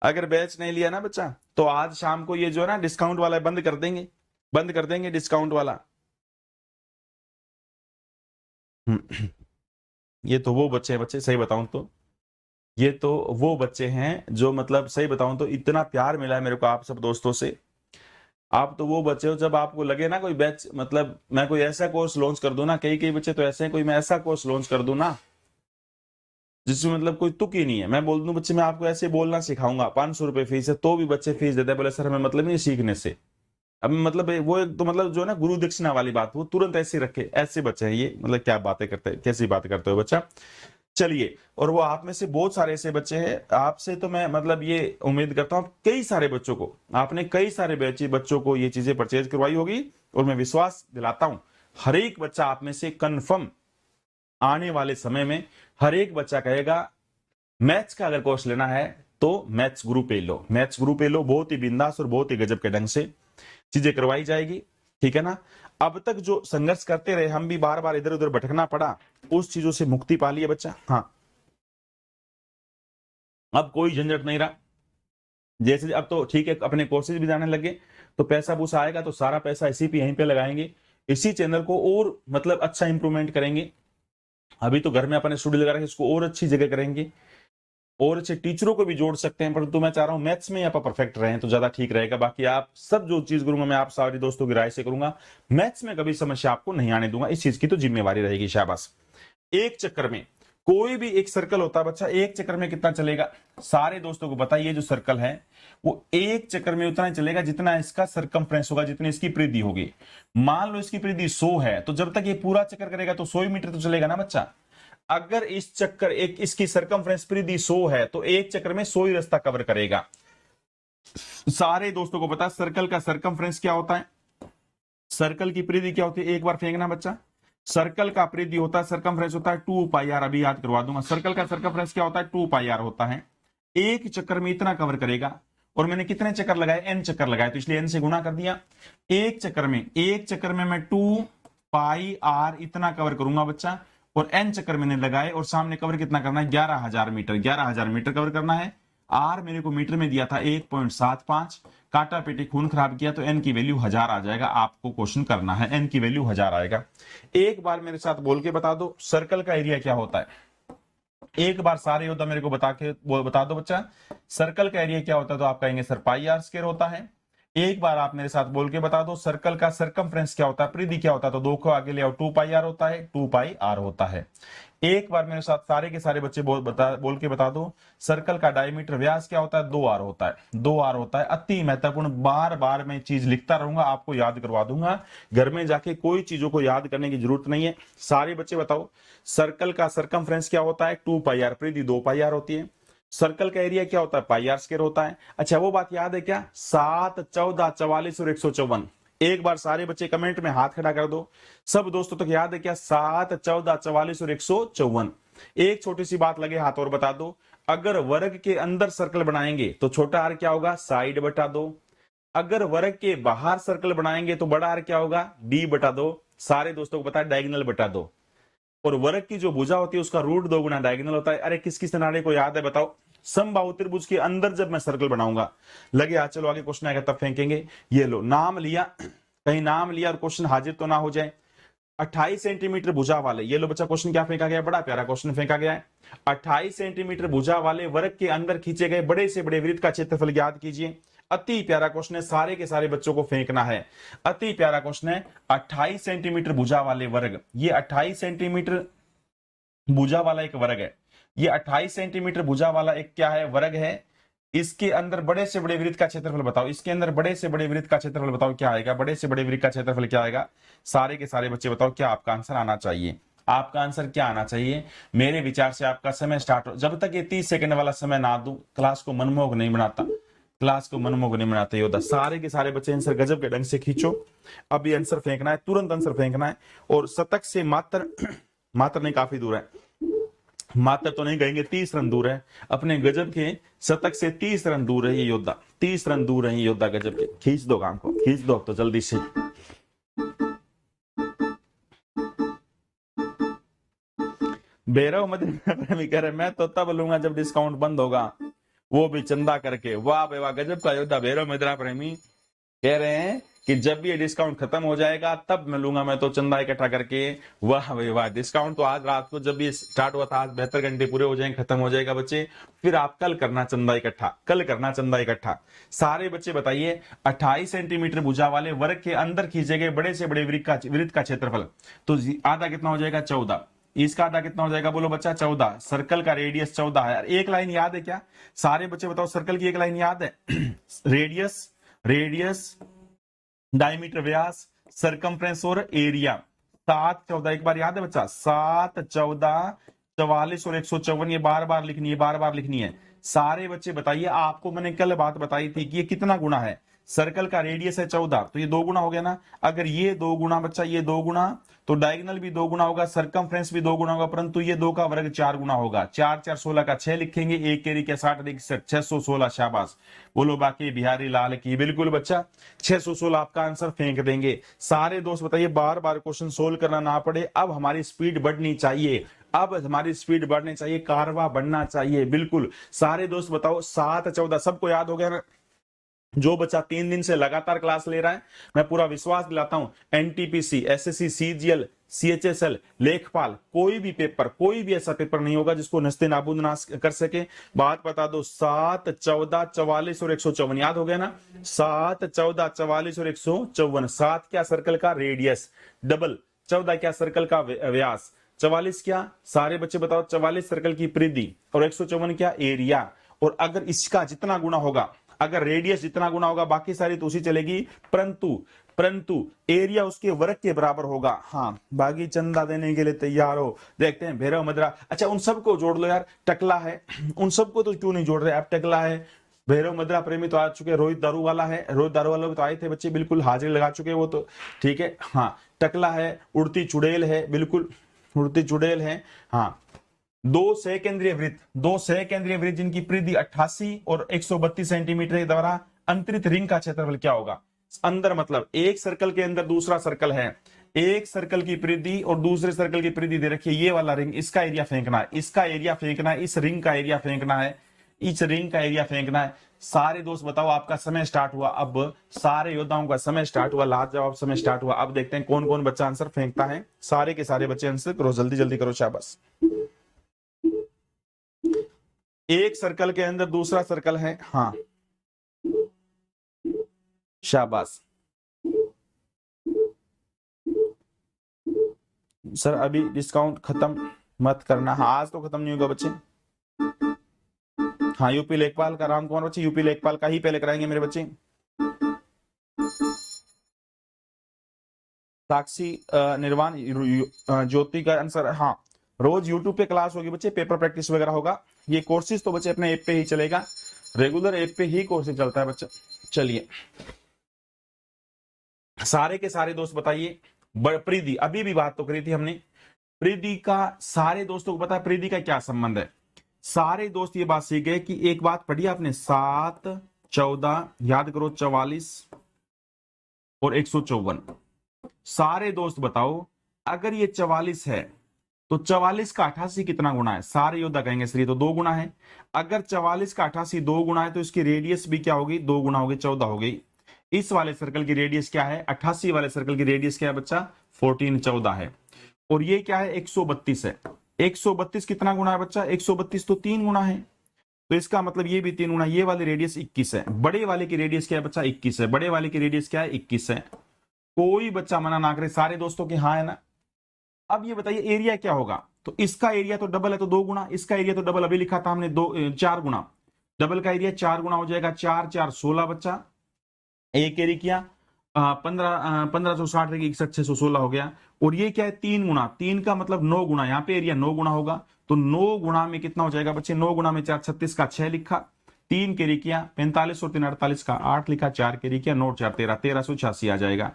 अगर बैच नहीं लिया ना बच्चा, तो आज शाम को ये जो है ना डिस्काउंट वाला बंद कर देंगे, बंद कर देंगे डिस्काउंट वाला। ये तो वो बच्चे हैं बच्चे, सही बताऊं तो ये तो वो बच्चे हैं जो, मतलब सही बताऊं तो इतना प्यार मिला है मेरे को आप सब दोस्तों से। आप तो वो बच्चे हो, जब आपको लगे ना कोई बैच, मतलब मैं कोई ऐसा कोर्स लॉन्च कर दूं ना, कई कई बच्चे तो ऐसे हैं, कोई मैं ऐसा कोर्स लॉन्च कर दूं ना जिसमें मतलब कोई तुक ही नहीं है, मैं बोल दूं बच्चे मैं आपको ऐसे बोलना सिखाऊंगा, 500 रुपए फीस है, तो भी बच्चे फीस देते हैं। बोले सर हमें मतलब नहीं सीखने से। अब मतलब वो एक तो मतलब जो है ना गुरु दक्षिणा वाली बात, वो तुरंत ऐसे रखे। ऐसे बच्चे हैं ये, मतलब क्या बातें करते हैं, कैसी बात करते हो बच्चा। चलिए, और वो आप में से बहुत सारे ऐसे बच्चे हैं, आपसे तो मैं मतलब ये उम्मीद करता हूं कई सारे बच्चों को, आपने कई सारे बच्चों को ये चीजें परचेज करवाई होगी। और मैं विश्वास दिलाता हूं, हर एक बच्चा आप में से कंफर्म आने वाले समय में हर एक बच्चा कहेगा मैथ्स का अगर कोर्स लेना है तो मैथ्स गुरु पे लो, मैथ्स गुरु पे लो। बहुत ही बिंदास और बहुत ही गजब के ढंग से चीजें करवाई जाएगी, ठीक है ना। अब तक जो संघर्ष करते रहे, हम भी बार बार इधर उधर भटकना पड़ा, उस चीजों से मुक्ति पा लिया बच्चा। हाँ, अब कोई झंझट नहीं रहा। जैसे अब तो ठीक है, अपने कोर्सेज भी जाने लगे तो पैसा पूसा आएगा तो सारा पैसा इसी पे यहीं पे लगाएंगे, इसी चैनल को और मतलब अच्छा इंप्रूवमेंट करेंगे। अभी तो घर में अपने स्टूडियो लगा रखे, इसको और अच्छी जगह करेंगे और अच्छे टीचरों को भी जोड़ सकते हैं। परंतु मैं चाह रहा हूं मैथ्स में आप परफेक्ट रहें तो ज्यादा ठीक रहेगा। बाकी आप सब जो चीज करूंगा मैं आप सारे दोस्तों की राय से करूंगा, मैथ्स में कभी समस्या आपको नहीं आने दूंगा, इस चीज की तो जिम्मेवारी रहेगी। शाबाश। एक चक्कर में कोई भी एक सर्कल होता है बच्चा, एक चक्कर में कितना चलेगा? सारे दोस्तों को बताइए, जो सर्कल है वो एक चक्कर में उतना ही चलेगा जितना इसका सरकमफ्रेंस होगा, जितनी इसकी परिधि होगी। मान लो इसकी परिधि 100 है, तो जब तक ये पूरा चक्कर करेगा तो 100 मीटर तो चलेगा ना बच्चा। अगर इस चक्कर एक इसकी सरकमफ्रेंस परिधि 100 है तो एक चक्कर में 100 ही रास्ता कवर करेगा। सारे दोस्तों को पता है सर्कल का सरकमफ्रेंस क्या होता है, सर्कल की परिधि क्या होती है? एक बार फेंकना बच्चा। सर्कल का परिधि होता है, सरकमफ्रेंस होता है 2 पाई आर। अभी याद करवा दूंगा, सर्कल का सरकमफ्रेंस क्या होता है? 2 पाई आर होता है। एक चक्कर में इतना कवर करेगा, और मैंने कितने चक्कर लगाए? n चक्कर लगाए, तो इसलिए n से गुना कर दिया। एक चक्कर में मैं 2 पाई आर इतना कवर करूंगा बच्चा, और n चक्कर मैंने लगाए, और सामने कवर कितना करना है? 11,000 मीटर। 11,000 मीटर कवर करना है। आर मेरे को मीटर में दिया था 1.75, काटा पेटी खून खराब किया तो n की वैल्यू 1000 आ जाएगा। आपको क्वेश्चन करना है, n की वैल्यू 1000 आएगा। एक बार मेरे साथ बोल के बता दो सर्कल का एरिया क्या होता है। एक बार सारे योद्धा मेरे को बता दो बच्चा, सर्कल का एरिया क्या होता है? तो आप कहेंगे सर पाई आर स्क्वायर होता है। एक बार आप मेरे साथ बोल के बता दो सर्कल का सरकमफ्रेंस क्या होता है, परिधि क्या होता है? तो 2 को आगे ले आओ, 2 पाई आर होता है, 2 पाई आर होता है। एक बार मेरे साथ सारे के सारे बच्चे बोल के बता दो सर्कल का डायमीटर व्यास क्या होता है? 2 आर होता है। 2 आर होता है। अति महत्वपूर्ण, बार बार मैं चीज लिखता रहूंगा, आपको याद करवा दूंगा। घर में जाके कोई चीजों को याद करने की जरूरत नहीं है। सारे बच्चे बताओ सर्कल का सरकमफ्रेंस क्या होता है? 2 पाई आर। परिधि 2 पाई आर होती है। सर्कल का एरिया क्या होता है? पाई आर स्क्वायर होता है। अच्छा वो बात याद है क्या? 7, 14, 44 और 154। एक बार सारे बच्चे कमेंट में हाथ खड़ा कर दो। सब दोस्तों तक याद है क्या? 7, 14, 44 और 154। एक छोटी सी बात लगे हाथ और बता दो, अगर वर्ग के अंदर सर्कल बनाएंगे तो छोटा आर क्या होगा? साइड बटा 2। अगर वर्ग के बाहर सर्कल बनाएंगे तो बड़ा आर क्या होगा? डी बटा 2। सारे दोस्तों को पता है डायगोनल बटा 2। और वर्ग की जो भुजा होती है उसका रूट 2 गुना डायगोनल होता है। अरे किस किस नारे को याद है बताओ? समबाहु त्रिभुज के अंदर जब मैं सर्कल बनाऊंगा, लगे हाथ, चलो आगे क्वेश्चन आएगा तब फेंकेंगे। ये लो नाम लिया, कहीं नाम लिया और क्वेश्चन हाजिर तो ना हो जाए। 28 सेंटीमीटर भुजा वाले, ये लो बच्चा क्वेश्चन क्या फेंका गया? बड़ा प्यारा क्वेश्चन फेंका गया है। 28 सेंटीमीटर भुजा वाले वर्ग के अंदर खींचे गए बड़े से बड़े वृत्त का क्षेत्रफल ज्ञात कीजिए। अति प्यारा क्वेश्चन है, सारे के सारे बच्चों को फेंकना है। अति प्यारा क्वेश्चन है। 28 सेंटीमीटर भुजा वाले वर्ग, ये 28 सेंटीमीटर भुजा वाला एक वर्ग है। ये 28 सेंटीमीटर भुजा वाला एक क्या है? वर्ग है। इसके अंदर बड़े से बड़े वृत्त का क्षेत्रफल बताओ। इसके अंदर बड़े से बड़े वृत्त का क्षेत्रफल बताओ क्या आएगा? बड़े से बड़े वृत्त का क्षेत्रफल क्या आएगा? सारे के सारे बच्चे बताओ क्या आपका आंसर आना चाहिए? आपका आंसर क्या आना चाहिए? मेरे विचार से आपका समय स्टार्ट हो, जब तक ये 30 सेकंड वाला समय ना दूं क्लास को मनमोहक नहीं बनाता, क्लास को मनमोहक नहीं बनाते योद्धा। सारे के सारे बच्चे आंसर गजब के ढंग से खींचो। अब ये आंसर फेंकना है, तुरंत आंसर फेंकना है। और शतक से मात्र नहीं, काफी दूर है, मात्र तो नहीं कहेंगे, 30 रन दूर है। अपने गजब के शतक से 30 रन दूर है ये योद्धा, 30 रन दूर है ये योद्धा गजब के। खींच दो काम को, खींच दो तो जल्दी से। भैरव प्रेमी कह रहे मैं तो तब लूंगा जब डिस्काउंट बंद होगा, वो भी चंदा करके। वाह भाई वाह, गजब का योद्धा भैरव मित्रा प्रेमी कह रहे हैं कि जब भी ये डिस्काउंट खत्म हो जाएगा तब मैं लूंगा मैं तो चंदा इकट्ठा करके। वाह भाई वाह, डिस्काउंट तो आज रात को जब ये स्टार्ट हुआ था, आज 72 घंटे पूरे हो जाएंगे, खत्म हो जाएगा बच्चे, फिर आप कल करना चंदा इकट्ठा, कल करना चंदा इकट्ठा। सारे बच्चे बताइए 28 सेंटीमीटर भुजा वाले वर्ग के अंदर खींचे गए बड़े से बड़े वृत्त का क्षेत्रफल, तो आधा कितना हो जाएगा? 14। इसका आधा कितना हो जाएगा? बोलो बच्चा 14। सर्कल का रेडियस 14 है। एक लाइन याद है क्या? सारे बच्चे बताओ, सर्कल की एक लाइन याद है? रेडियस, डायमीटर व्यास, सरकमफ्रेंस और एरिया। 7, 14 एक बार याद है बच्चा? 7, 14, 44 और 154। ये बार बार लिखनी है, बार बार लिखनी है। सारे बच्चे बताइए, आपको मैंने कल बात बताई थी कि ये कितना गुना है? सर्कल का रेडियस है 14, तो ये 2 गुना हो गया ना। अगर ये 2 गुना बच्चा, ये 2 गुना, तो डायगोनल भी 2 गुना होगा, सरकमफ्रेंस भी 2 गुना होगा, परंतु ये 2 का वर्ग 4 गुना होगा। 4 4 16 का 6 लिखेंगे, 1 केरी के 60 61 616। शाबाश, बोलो बाकी बिहारी लाल की। बिल्कुल बच्चा 616 आपका आंसर फेंक देंगे। सारे दोस्त बताइए, बार बार क्वेश्चन सोल्व करना ना पड़े। अब हमारी स्पीड बढ़नी चाहिए, अब हमारी स्पीड बढ़नी चाहिए, कारवा बढ़ना चाहिए। बिल्कुल सारे दोस्त बताओ, 7 14 सबको याद हो गया ना? जो बच्चा 3 दिन से लगातार क्लास ले रहा है, मैं पूरा विश्वास दिलाता हूं, एनटीपीसी, एसएससी, सीजीएल, सीएचएसएल, लेखपाल, कोई भी पेपर, कोई भी ऐसा पेपर नहीं होगा जिसको नस्ते नाबूद ना कर सके। बात बता दो, 7 14 44 और 154 याद हो गया ना? 7 14 44 और 154। 7 क्या सर्कल का रेडियस डबल, 14 क्या सर्कल का व्यास, 44 क्या, सारे बच्चे बताओ, 44 सर्कल की परिधि, और 154 क्या एरिया। और अगर इसका जितना गुना होगा, अगर रेडियस जितना गुना होगा, बाकी सारी तो उसी चलेगी, परंतु एरिया उसके वर्ग के बराबर होगा। हाँ, बागी चंदा देने के लिए तैयार हो, देखते हैं भैरव मद्रा। अच्छा, उन सबको जोड़ लो यार, टकला है, उन सबको तो क्यों नहीं जोड़ रहे आप? टकला है, भैरव मद्रा प्रेमी तो आ चुके, रोहित दारू वाला है, रोहित दारू वाला तो आए थे बच्चे, बिल्कुल हाजिरी लगा चुके वो तो, ठीक है। हाँ, टकला है, उड़ती चुड़ैल है, बिल्कुल उड़ती चुड़ैल है। हाँ, 2 सहकेंद्रीय वृत्त जिनकी परिधि 88 और 132 सेंटीमीटर के द्वारा अंतरित रिंग का क्षेत्रफल क्या होगा? अंदर मतलब एक सर्कल के अंदर दूसरा सर्कल है, एक सर्कल की परिधि और दूसरे सर्कल की परिधि दे रखी है, ये वाला रिंग, इसका एरिया फेंकना है, इसका एरिया फेंकना है, इस रिंग का एरिया फेंकना है, इस रिंग का एरिया फेंकना है। सारे दोस्त बताओ, आपका समय स्टार्ट हुआ। अब सारे योद्धाओं का समय स्टार्ट हुआ, लाजवाब समय स्टार्ट हुआ। अब देखते हैं कौन कौन बच्चा आंसर फेंकता है। सारे के सारे बच्चे आंसर करो, जल्दी जल्दी करो, शाबाश। एक सर्कल के अंदर दूसरा सर्कल है, हाँ, शाबाश। सर अभी डिस्काउंट खत्म मत करना। हाँ, आज तो खत्म नहीं होगा बच्चे। हाँ, यूपी लेखपाल का राम कुमार बच्चे, यूपी लेखपाल का ही पहले कराएंगे मेरे बच्चे। साक्षी निर्वाण ज्योति का आंसर, हाँ, रोज यूट्यूब पे क्लास होगी बच्चे, पेपर प्रैक्टिस वगैरह होगा। ये कोर्सेज तो बच्चे अपने ऐप पे ही चलेगा, रेगुलर ऐप पे ही कोर्सेज चलता है बच्चा। चलिए, सारे के सारे दोस्त बताइए, परिधि अभी भी बात तो करी थी हमने, परिधि का सारे दोस्तों को पता है परिधि का क्या संबंध है? सारे दोस्त ये बात सीख गए कि एक बात पढ़ी आपने, 7 14 याद करो, 44 और 154। सारे दोस्त बताओ, अगर ये 44 है तो 44 का 88 कितना गुना है? सारे योद्धा कहेंगे सर ये तो 2 गुना है। अगर 44 का 88 2 गुना है तो इसकी रेडियस भी क्या होगी? 2 गुना होगी, 14 हो गई। इस वाले सर्कल की रेडियस क्या है? 88 वाले सर्कल की रेडियस क्या है बच्चा? 14, 14 है। और ये क्या है? 132 है। 132 कितना गुना है बच्चा? 132 तो 3 गुना है, तो इसका मतलब ये भी 3 गुना। ये वाली रेडियस 21 है। बड़े वाले की रेडियस क्या है बच्चा? 21 है। बड़े वाले की रेडियस क्या है? 21 है। कोई बच्चा मना ना करे, सारे दोस्तों के हाँ है ना। अब ये बताइए एरिया क्या होगा? तो इसका एरिया तो डबल है तो 2 गुना, इसका एरिया तो डबल अभी लिखा था हमने 4 गुना, डबल का एरिया 4 गुना हो जाएगा। 4 4 16 बच्चा, एक एरिया किया 1560 61 616 हो गया। और ये क्या है? 3 गुना, 3 का मतलब 9 गुना, यहाँ पे एरिया 9 गुना होगा, तो 9 गुना में कितना हो जाएगा बच्चे? 9 गुना में 4 36 का 6 लिखा, 3 कैरी किया 45 और 3 48 का 8 लिखा, 4 कैरी किया 9 4 13 1386 आ जाएगा।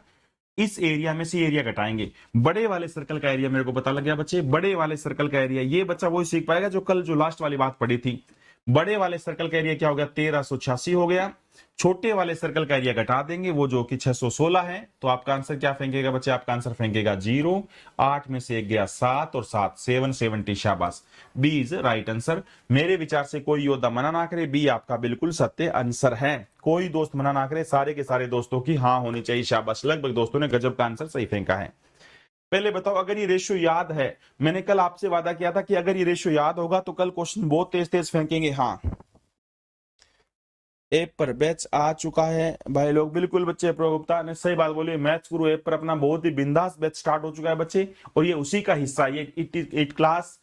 इस एरिया में से एरिया घटाएंगे। बड़े वाले सर्कल का एरिया मेरे को पता लग गया बच्चे, बड़े वाले सर्कल का एरिया, ये बच्चा वही सीख पाएगा जो कल जो लास्ट वाली बात पढ़ी थी। बड़े वाले सर्कल का एरिया क्या हो गया? 1386 हो गया। छोटे वाले सर्कल का एरिया घटा देंगे, वो जो कि 616 है, तो आपका आंसर क्या फेंकेगा बच्चे? आपका आंसर फेंकेगा 0। 8 में से 1 गया 7 और 7 770। शाबाश, बी इज राइट आंसर। मेरे विचार से कोई योद्धा मना ना करे, बी आपका बिल्कुल सत्य आंसर है। कोई दोस्त मना ना करे, सारे के सारे दोस्तों की हाँ होनी चाहिए। शाबाश, लगभग दोस्तों ने गजब का आंसर सही फेंका है। पहले बताओ, अगर ये रेशियो याद है, मैंने कल आपसे वादा किया था कि अगर ये रेशियो याद होगा तो कल क्वेश्चन बहुत तेज तेज फेंकेंगे। हाँ, ऐप पर बैच आ चुका है भाई लोग, बिल्कुल बच्चे। प्रो गुप्ता ने सही बात बोली, मैथ्स गुरु ऐप पर अपना बहुत ही बिंदास बैच स्टार्ट हो चुका है बच्चे, और ये उसी का हिस्सा, ये it class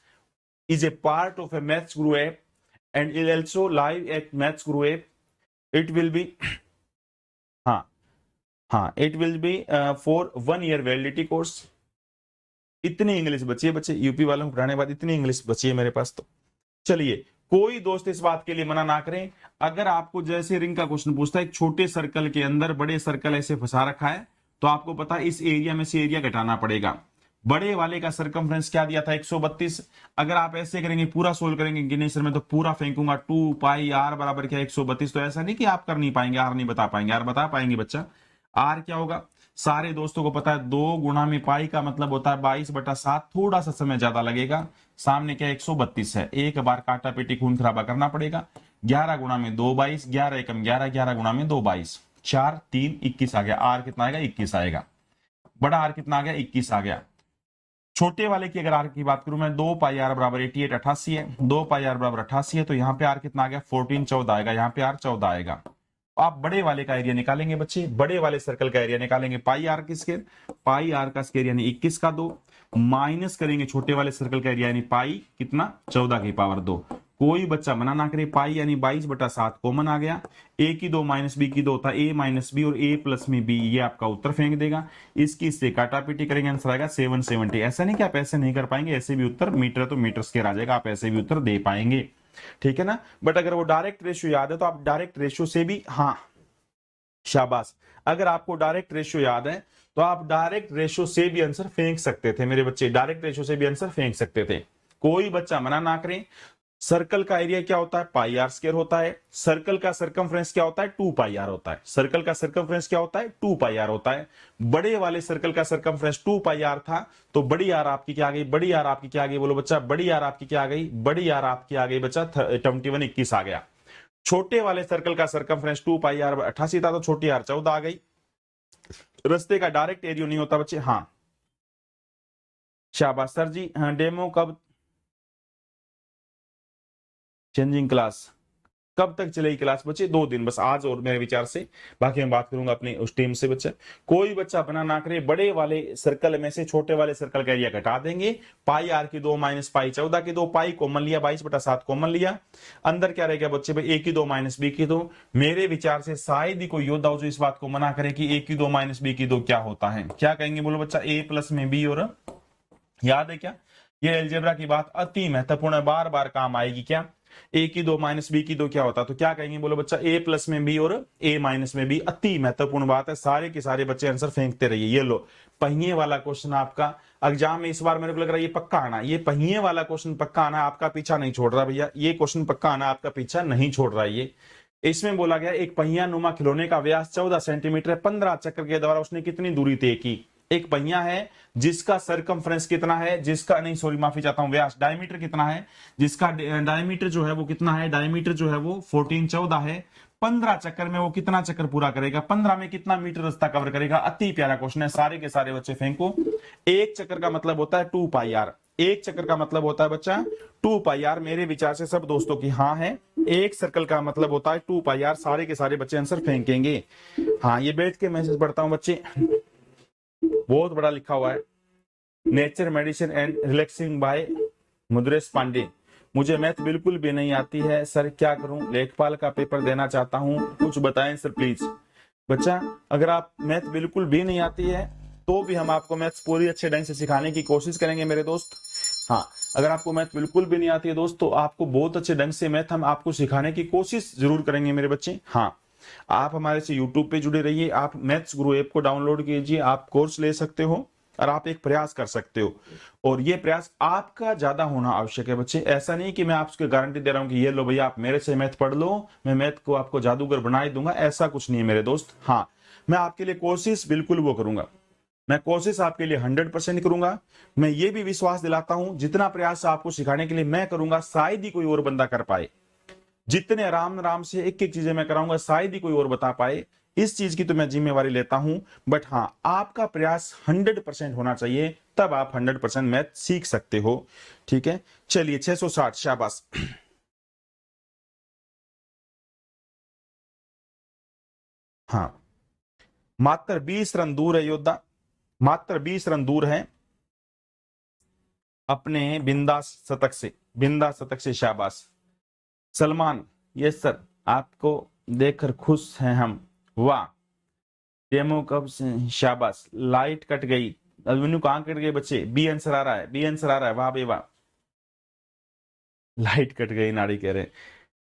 is a part of a maths guru app and it also live at maths guru app. It will be हाँ it will be for 1 year validity course. इतनी इंग्लिश बची है बच्चे, यूपी वालों को पढ़ाने के बाद इतनी इंग्लिश बची है मेरे पास। तो चलिए, कोई दोस्त इस बात के लिए मना ना करें। अगर आपको जैसे रिंग का क्वेश्चन पूछता है, एक छोटे सर्कल के अंदर बड़े सर्कल ऐसे फंसा रखा है, तो आपको पता है इस एरिया में से एरिया घटाना पड़ेगा। बड़े वाले का सरकमफ्रेंस क्या दिया था 132। अगर आप ऐसे करेंगे, पूरा सोल्व करेंगे इंजीनियर में, तो पूरा फेंकूंगा 2 पाई आर बराबर क्या 132। तो ऐसा नहीं कि आप कर नहीं पाएंगे, आर नहीं बता पाएंगे, आर बता पाएंगे बच्चा। आर क्या होगा, सारे दोस्तों को पता है 2 गुणा में पाई का मतलब होता है 22/7। थोड़ा सा समय ज्यादा लगेगा, सामने क्या 132 है, एक बार काटा पेटी खून खराबा करना पड़ेगा। 11 गुणा में 2 22, 11 एकम 11, 11 गुणा में 2 22, 4 3 21 आ गया। आर कितना आएगा 21 आएगा। बड़ा आर कितना आ गया 21 आ गया। छोटे वाले की अगर आर की बात करूं मैं, 2 पाई आर बराबर 88 88 है, 2 पाई आर बराबर 88 है, तो यहाँ पे आर कितना आ गया 14 14 आएगा, यहाँ पे आर 14 आएगा। आप बड़े वाले का एरिया निकालेंगे बच्चे, बड़े वाले सर्कल का एरिया निकालेंगे। पाई आर की स्क्वायर, पाई आर का स्क्वायर यानी 21 का 2, माइनस करेंगे छोटे वाले सर्कल का एरिया यानी पाई कितना 14 की पावर 2। कोई बच्चा मना ना करे, पाई यानी 22/7 कॉमन आ गया। ए की 2 माइनस बी की 2 होता है ए माइनस बी, और ए प्लस में बी, ये आपका उत्तर फेंक देगा। इसकी इससे काटापीटी करेंगे, आंसर आएगा 770। ऐसा नहीं कि आप ऐसे नहीं कर पाएंगे, ऐसे भी उत्तर मीटर तो मीटर स्क्वायर आ जाएगा, आप ऐसे भी उत्तर दे पाएंगे, ठीक है ना। बट अगर वो डायरेक्ट रेशियो याद है तो आप डायरेक्ट रेशियो से भी, हाँ शाबाश, अगर आपको डायरेक्ट रेशियो याद है तो आप डायरेक्ट रेशियो से भी आंसर फेंक सकते थे मेरे बच्चे, डायरेक्ट रेशियो से भी आंसर फेंक सकते थे। कोई बच्चा मना ना करें। सर्कल का एरिया क्या होता है, पाई आर स्क्वायर होता है। सर्कल का सरकमफ्रेंस क्या होता है, 2 पाई आर होता है। सर्कल का सरकमफ्रेंस क्या होता है, 2 पाई आर होता है। बड़े वाले सर्कल का सरकमफ्रेंस 2 पाई आर था, तो बड़ी आर आपकी क्या आ गई, बड़ी आर आपकी क्या आ गई बोलो बच्चा, बड़ी आर आपकी क्या आ गई, बड़ी आर आपकी आ गई बच्चा 21 21 आ गया। छोटे वाले सर्कल का सरकमफ्रेंस 2 पाई आर 88 था, तो छोटी आर 14 आ गई। रस्ते का डायरेक्ट एरिया नहीं होता बच्चे, हाँ शाबाश सर जी। हाँ, डेमो कब, चेंजिंग क्लास कब तक चलेगी क्लास बच्चे, 2 दिन बस, आज और मेरे विचार से, बाकी मैं बात करूंगा अपने उस टीम से बच्चे। कोई बच्चा अपना ना करे, बड़े वाले सर्कल में से छोटे वाले सर्कल का एरिया घटा देंगे। पाई आर की 2 माइनस पाई 14 की 2, पाई कॉमन लिया, 22/7 कॉमन लिया, अंदर क्या रहेगा बच्चे भाई ए की 2 माइनस बी की 2। मेरे विचार से शायद ही कोई योद्धा हो जो इस बात को मना करे कि ए की 2 माइनस बी की 2 क्या होता है। क्या कहेंगे बोलो बच्चा, ए प्लस में बी, और याद है क्या, ये अलजेब्रा की बात अति महत्वपूर्ण है, बार बार काम आएगी। क्या ए की 2 माइनस बी की 2 क्या होता है, तो क्या कहेंगे बोलो बच्चा, ए प्लस में बी और ए माइनस में बी। अति महत्वपूर्ण बात है, सारे के सारे बच्चे आंसर फेंकते रहिए। ये लो पहिए वाला क्वेश्चन आपका एग्जाम में इस बार मेरे को लग रहा है ये पक्का आना, ये पहिए वाला क्वेश्चन पक्का आना, आपका पीछा नहीं छोड़ रहा भैया, ये क्वेश्चन पक्का आना, आपका पीछा नहीं छोड़ रहा है। ये इसमें बोला गया एक पहिया नुमा खिलौने का व्यास 14 सेंटीमीटर है, 15 चक्र के द्वारा उसने कितनी दूरी तय की। एक पहिया है जिसका सरकमफ्रेंस कितना है, जिसका नहीं सॉरी माफी चाहता हूं, व्यास डायमीटर कितना है, जिसका डायमीटर जो है वो कितना है, डायमीटर जो है वो 14 14 है। 15 चक्कर में वो कितना चक्कर पूरा करेगा, 15 में कितना मीटर रास्ता कवर करेगा। अति प्यारा क्वेश्चन है, सारे के सारे बच्चे फेंको। एक चक्कर का मतलब होता है 2 पाई आर, एक चक्कर का मतलब होता है बच्चा 2 पाई आर। मेरे विचार से सब दोस्तों की हाँ है, एक सर्कल का मतलब होता है 2 पाई आर। सारे के सारे बच्चे आंसर फेंकेंगे। हाँ, ये बैठ के मैसेज पढ़ता हूं बच्चे, बहुत बड़ा लिखा हुआ है, nature medicine and relaxing by Mudresh Pandey. मुझे मैथ बिल्कुल भी नहीं आती है सर, क्या करूं, लेखपाल का पेपर देना चाहता हूं, कुछ बताएं सर प्लीज। बच्चा अगर आप मैथ बिल्कुल भी नहीं आती है तो भी हम आपको मैथ्स पूरी अच्छे ढंग से सिखाने की कोशिश करेंगे मेरे दोस्त। हाँ, अगर आपको मैथ बिल्कुल भी नहीं आती है दोस्त, तो आपको बहुत अच्छे ढंग से मैथ हम आपको सिखाने की कोशिश जरूर करेंगे मेरे बच्चे। हाँ, आप हमारे से यूट्यूब पे जुड़े रहिए, आप मैथ्स गुरु ऐप को डाउनलोड कीजिए, आप कोर्स ले सकते हो और आप एक प्रयास कर सकते हो, और ये प्रयास आपका ज्यादा होना आवश्यक है बच्चे। ऐसा नहीं कि मैं आपको गारंटी दे रहा हूं कि ये लो भैया आप मेरे से मैथ पढ़ लो, मैं मैथ को आपको जादूगर बना ही दूंगा, ऐसा कुछ नहीं है मेरे दोस्त। हाँ, मैं आपके लिए कोशिश बिल्कुल वो करूंगा, मैं कोशिश आपके लिए 100% करूंगा। मैं ये भी विश्वास दिलाता हूं जितना प्रयास आपको सिखाने के लिए मैं करूंगा शायद ही कोई और बंदा कर पाए। जितने आराम आराम से एक एक चीजें मैं कराऊंगा शायद ही कोई और बता पाए, इस चीज की तो मैं जिम्मेवारी लेता हूं। बट हाँ, आपका प्रयास 100% होना चाहिए, तब आप 100% मैथ सीख सकते हो। ठीक है, चलिए 660 शाबाश। हाँ, मात्र 20 रन दूर है योद्धा, मात्र 20 रन दूर है अपने बिंदास शतक से, बिंदास शतक से। शाबाश सलमान, यस सर, आपको देखकर खुश हैं हम। वाह, डेमो कब से, शाबाश। लाइट कट गई, अभिमन्यु कहां कट गए बच्चे, बी आंसर आ रहा है, बी आंसर आ रहा है, वाह बे वाह। लाइट कट गई नाड़ी कह रहे हैं।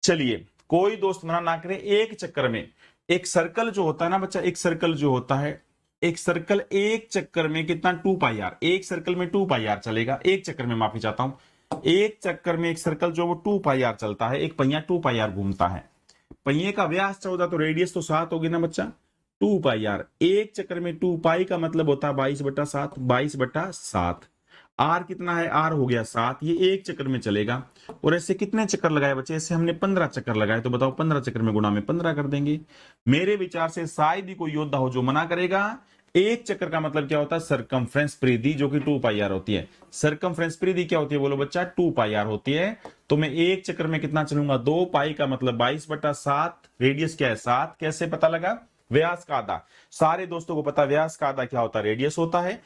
चलिए, कोई दोस्त मना ना करे, एक चक्कर में एक सर्कल जो होता है ना बच्चा, एक सर्कल जो होता है, एक सर्कल एक चक्कर में कितना 2 पाई आर, एक सर्कल में 2 पाई आर चलेगा, एक चक्कर में, माफी चाहता हूं, एक चक्कर में एक सर्कल जो वो 2 पाई आर चलता है, एक पहिया 2 पाई आर घूमता है, पहिए का व्यास 14 तो रेडियस तो 7 होगी ना बच्चा, 2 पाई आर, एक चक्कर में 2 पाई का मतलब होता है 22/7, 22/7, आर कितना है, आर हो गया 7, ये एक चक्कर में चलेगा। और ऐसे कितने चक्कर लगाए बच्चे, ऐसे हमने 15 चक्कर लगाए, तो बताओ 15 चक्कर में गुणा में 15 कर देंगे। मेरे विचार से शायद ही कोई योद्धा हो जो मना करेगा। एक चक्कर का मतलब क्या होता है, सरकमफ्रेंस परिधि, जो कि 2 पाई आर होती है। सरकमफ्रेंस परिधि क्या होती है बोलो बच्चा, 2 पाई आर होती है। तो मैं एक चक्कर में कितना चलूंगा, 2 पाई का मतलब 22/7, रेडियस क्या है 7, कैसे पता लगा, व्यास का आधा। सारे दोस्तों को पता व्यास का आधा क्या होता है, रेडियस होता है।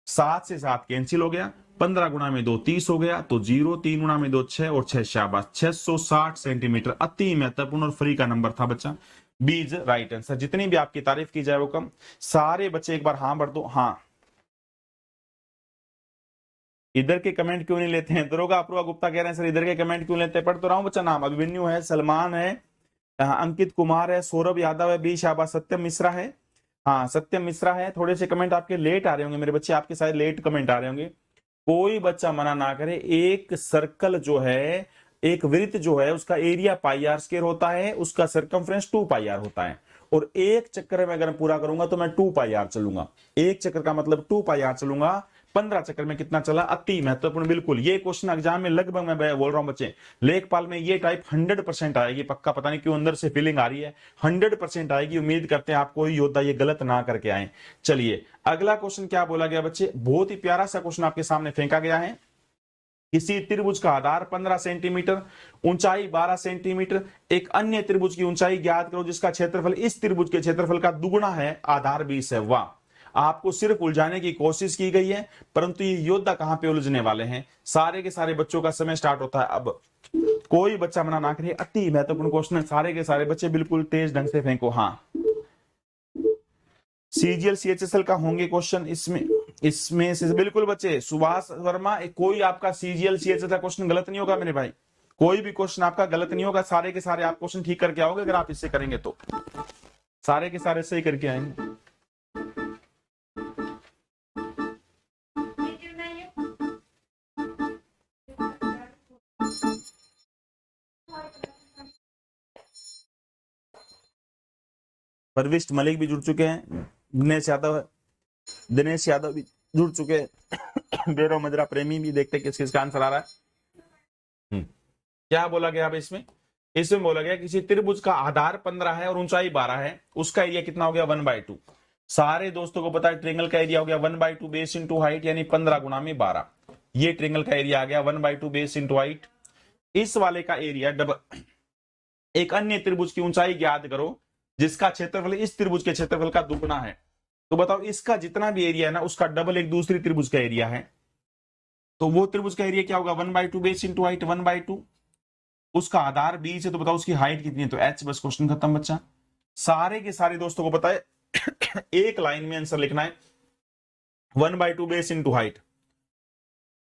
7 से 7 कैंसिल हो गया, 15 गुणा में 2 30 हो गया, तो 0, 3 गुणा में 2 6 और 6 शाबाश, 660 सेंटीमीटर। अति महत्वपूर्ण और फ्री का नंबर था बच्चा, बी इज राइट आंसर। जितनी भी आपकी तारीफ की जाए वो कम। सारे बच्चे एक बार हाँ भर दो, हाँ। इधर के कमेंट क्यों नहीं लेते हैं, दरोगा अपूर्वा गुप्ता कह रहे हैं सर इधर के कमेंट क्यों लेते हैं, पढ़ तो रहा हूं बच्चा। नाम अभिमन्यु है, सलमान है, अंकित कुमार है, सौरभ यादव है, बी शाबाश, सत्यम मिश्रा है, हाँ सत्यम मिश्रा है। थोड़े से कमेंट आपके लेट आ रहे होंगे मेरे बच्चे, आपके शायद लेट कमेंट आ रहे होंगे। कोई बच्चा मना ना करे, एक सर्कल जो है, एक वृत्त जो है, उसका एरिया पाई आर स्क्वायर होता है, उसका सर्कमफ्रेंस 2 पाई आर होता है। और एक चक्कर में अगर पूरा करूंगा तो मैं 2 पाई आर चलूंगा, एक चक्कर का मतलब 2 पाई आर चलूंगा। 15 चक्कर में कितना चला, अति महत्वपूर्ण। बिल्कुल ये क्वेश्चन एग्जाम में लगभग मैं बोल रहा हूं बच्चे, लेखपाल में ये टाइप 100% आएगी पक्का, पता नहीं क्यों अंदर से फीलिंग आ रही है, 100% आएगी। उम्मीद करते हैं आप कोई योद्धा ये गलत ना करके आए। चलिए अगला क्वेश्चन क्या बोला गया बच्चे, बहुत ही प्यारा सा क्वेश्चन आपके सामने फेंका गया है। किसी त्रिभुज का आधार 15 सेंटीमीटर, ऊंचाई 12 सेंटीमीटर, एक अन्य त्रिभुज की ऊंचाई ज्ञात करो जिसका क्षेत्रफल इस त्रिभुज के क्षेत्रफल का दुगुना है, आधार 20 है। वाह, आपको सिर्फ उलझाने की कोशिश की गई है, परंतु ये योद्धा कहां पे उलझने वाले हैं। सारे के सारे बच्चों का समय स्टार्ट होता है अब, कोई बच्चा मना ना करे, अति महत्वपूर्ण क्वेश्चन है। सारे के सारे बच्चे बिल्कुल तेज ढंग से फेंको। हाँ, सीजीएल सीएचएसएल का होंगे क्वेश्चन इसमें से बिल्कुल बच्चे। सुभाष वर्मा, कोई आपका सीजीएल सीएचएसएल का क्वेश्चन गलत नहीं होगा मेरे भाई, कोई भी क्वेश्चन आपका गलत नहीं होगा। सारे के सारे आप क्वेश्चन ठीक करके आओगे अगर आप इससे करेंगे तो, सारे के सारे सही करके आएंगे। परविष्ट मलिक भी जुड़ चुके हैं, दिनेश यादव भी जुड़ चुके हैं, बेरो मजरा प्रेमी भी। देखते किस किस का आंसर आ रहा है। क्या बोला गया अब इसमें बोला गया किसी त्रिभुज का आधार 15 है और ऊंचाई 12 है, उसका एरिया कितना हो गया 1/2। सारे दोस्तों को पता है ट्रेंगल का एरिया हो गया 1/2 बेस इंटू हाइट, यानी 15 गुणा में 12। ये ट्रेंगल का एरिया आ गया 1/2 बेस इंटू हाइट। इस वाले का एरिया डबल, एक अन्य त्रिभुज की ऊंचाई ज्ञात करो जिसका क्षेत्रफल इस त्रिभुज के क्षेत्रफल का दुगुना है। तो बताओ इसका जितना भी एरिया है ना, उसका डबल एक दूसरी त्रिभुज का एरिया है। तो वो त्रिभुज का एरिया क्या होगा 1/2 बेस इंटू हाइट, 1/2। उसका आधार 20 है, तो बताओ उसकी हाइट कितनी है, तो h। बस क्वेश्चन खत्म बच्चा। सारे के सारे दोस्तों को पता है एक लाइन में आंसर लिखना है 1/2 base into height,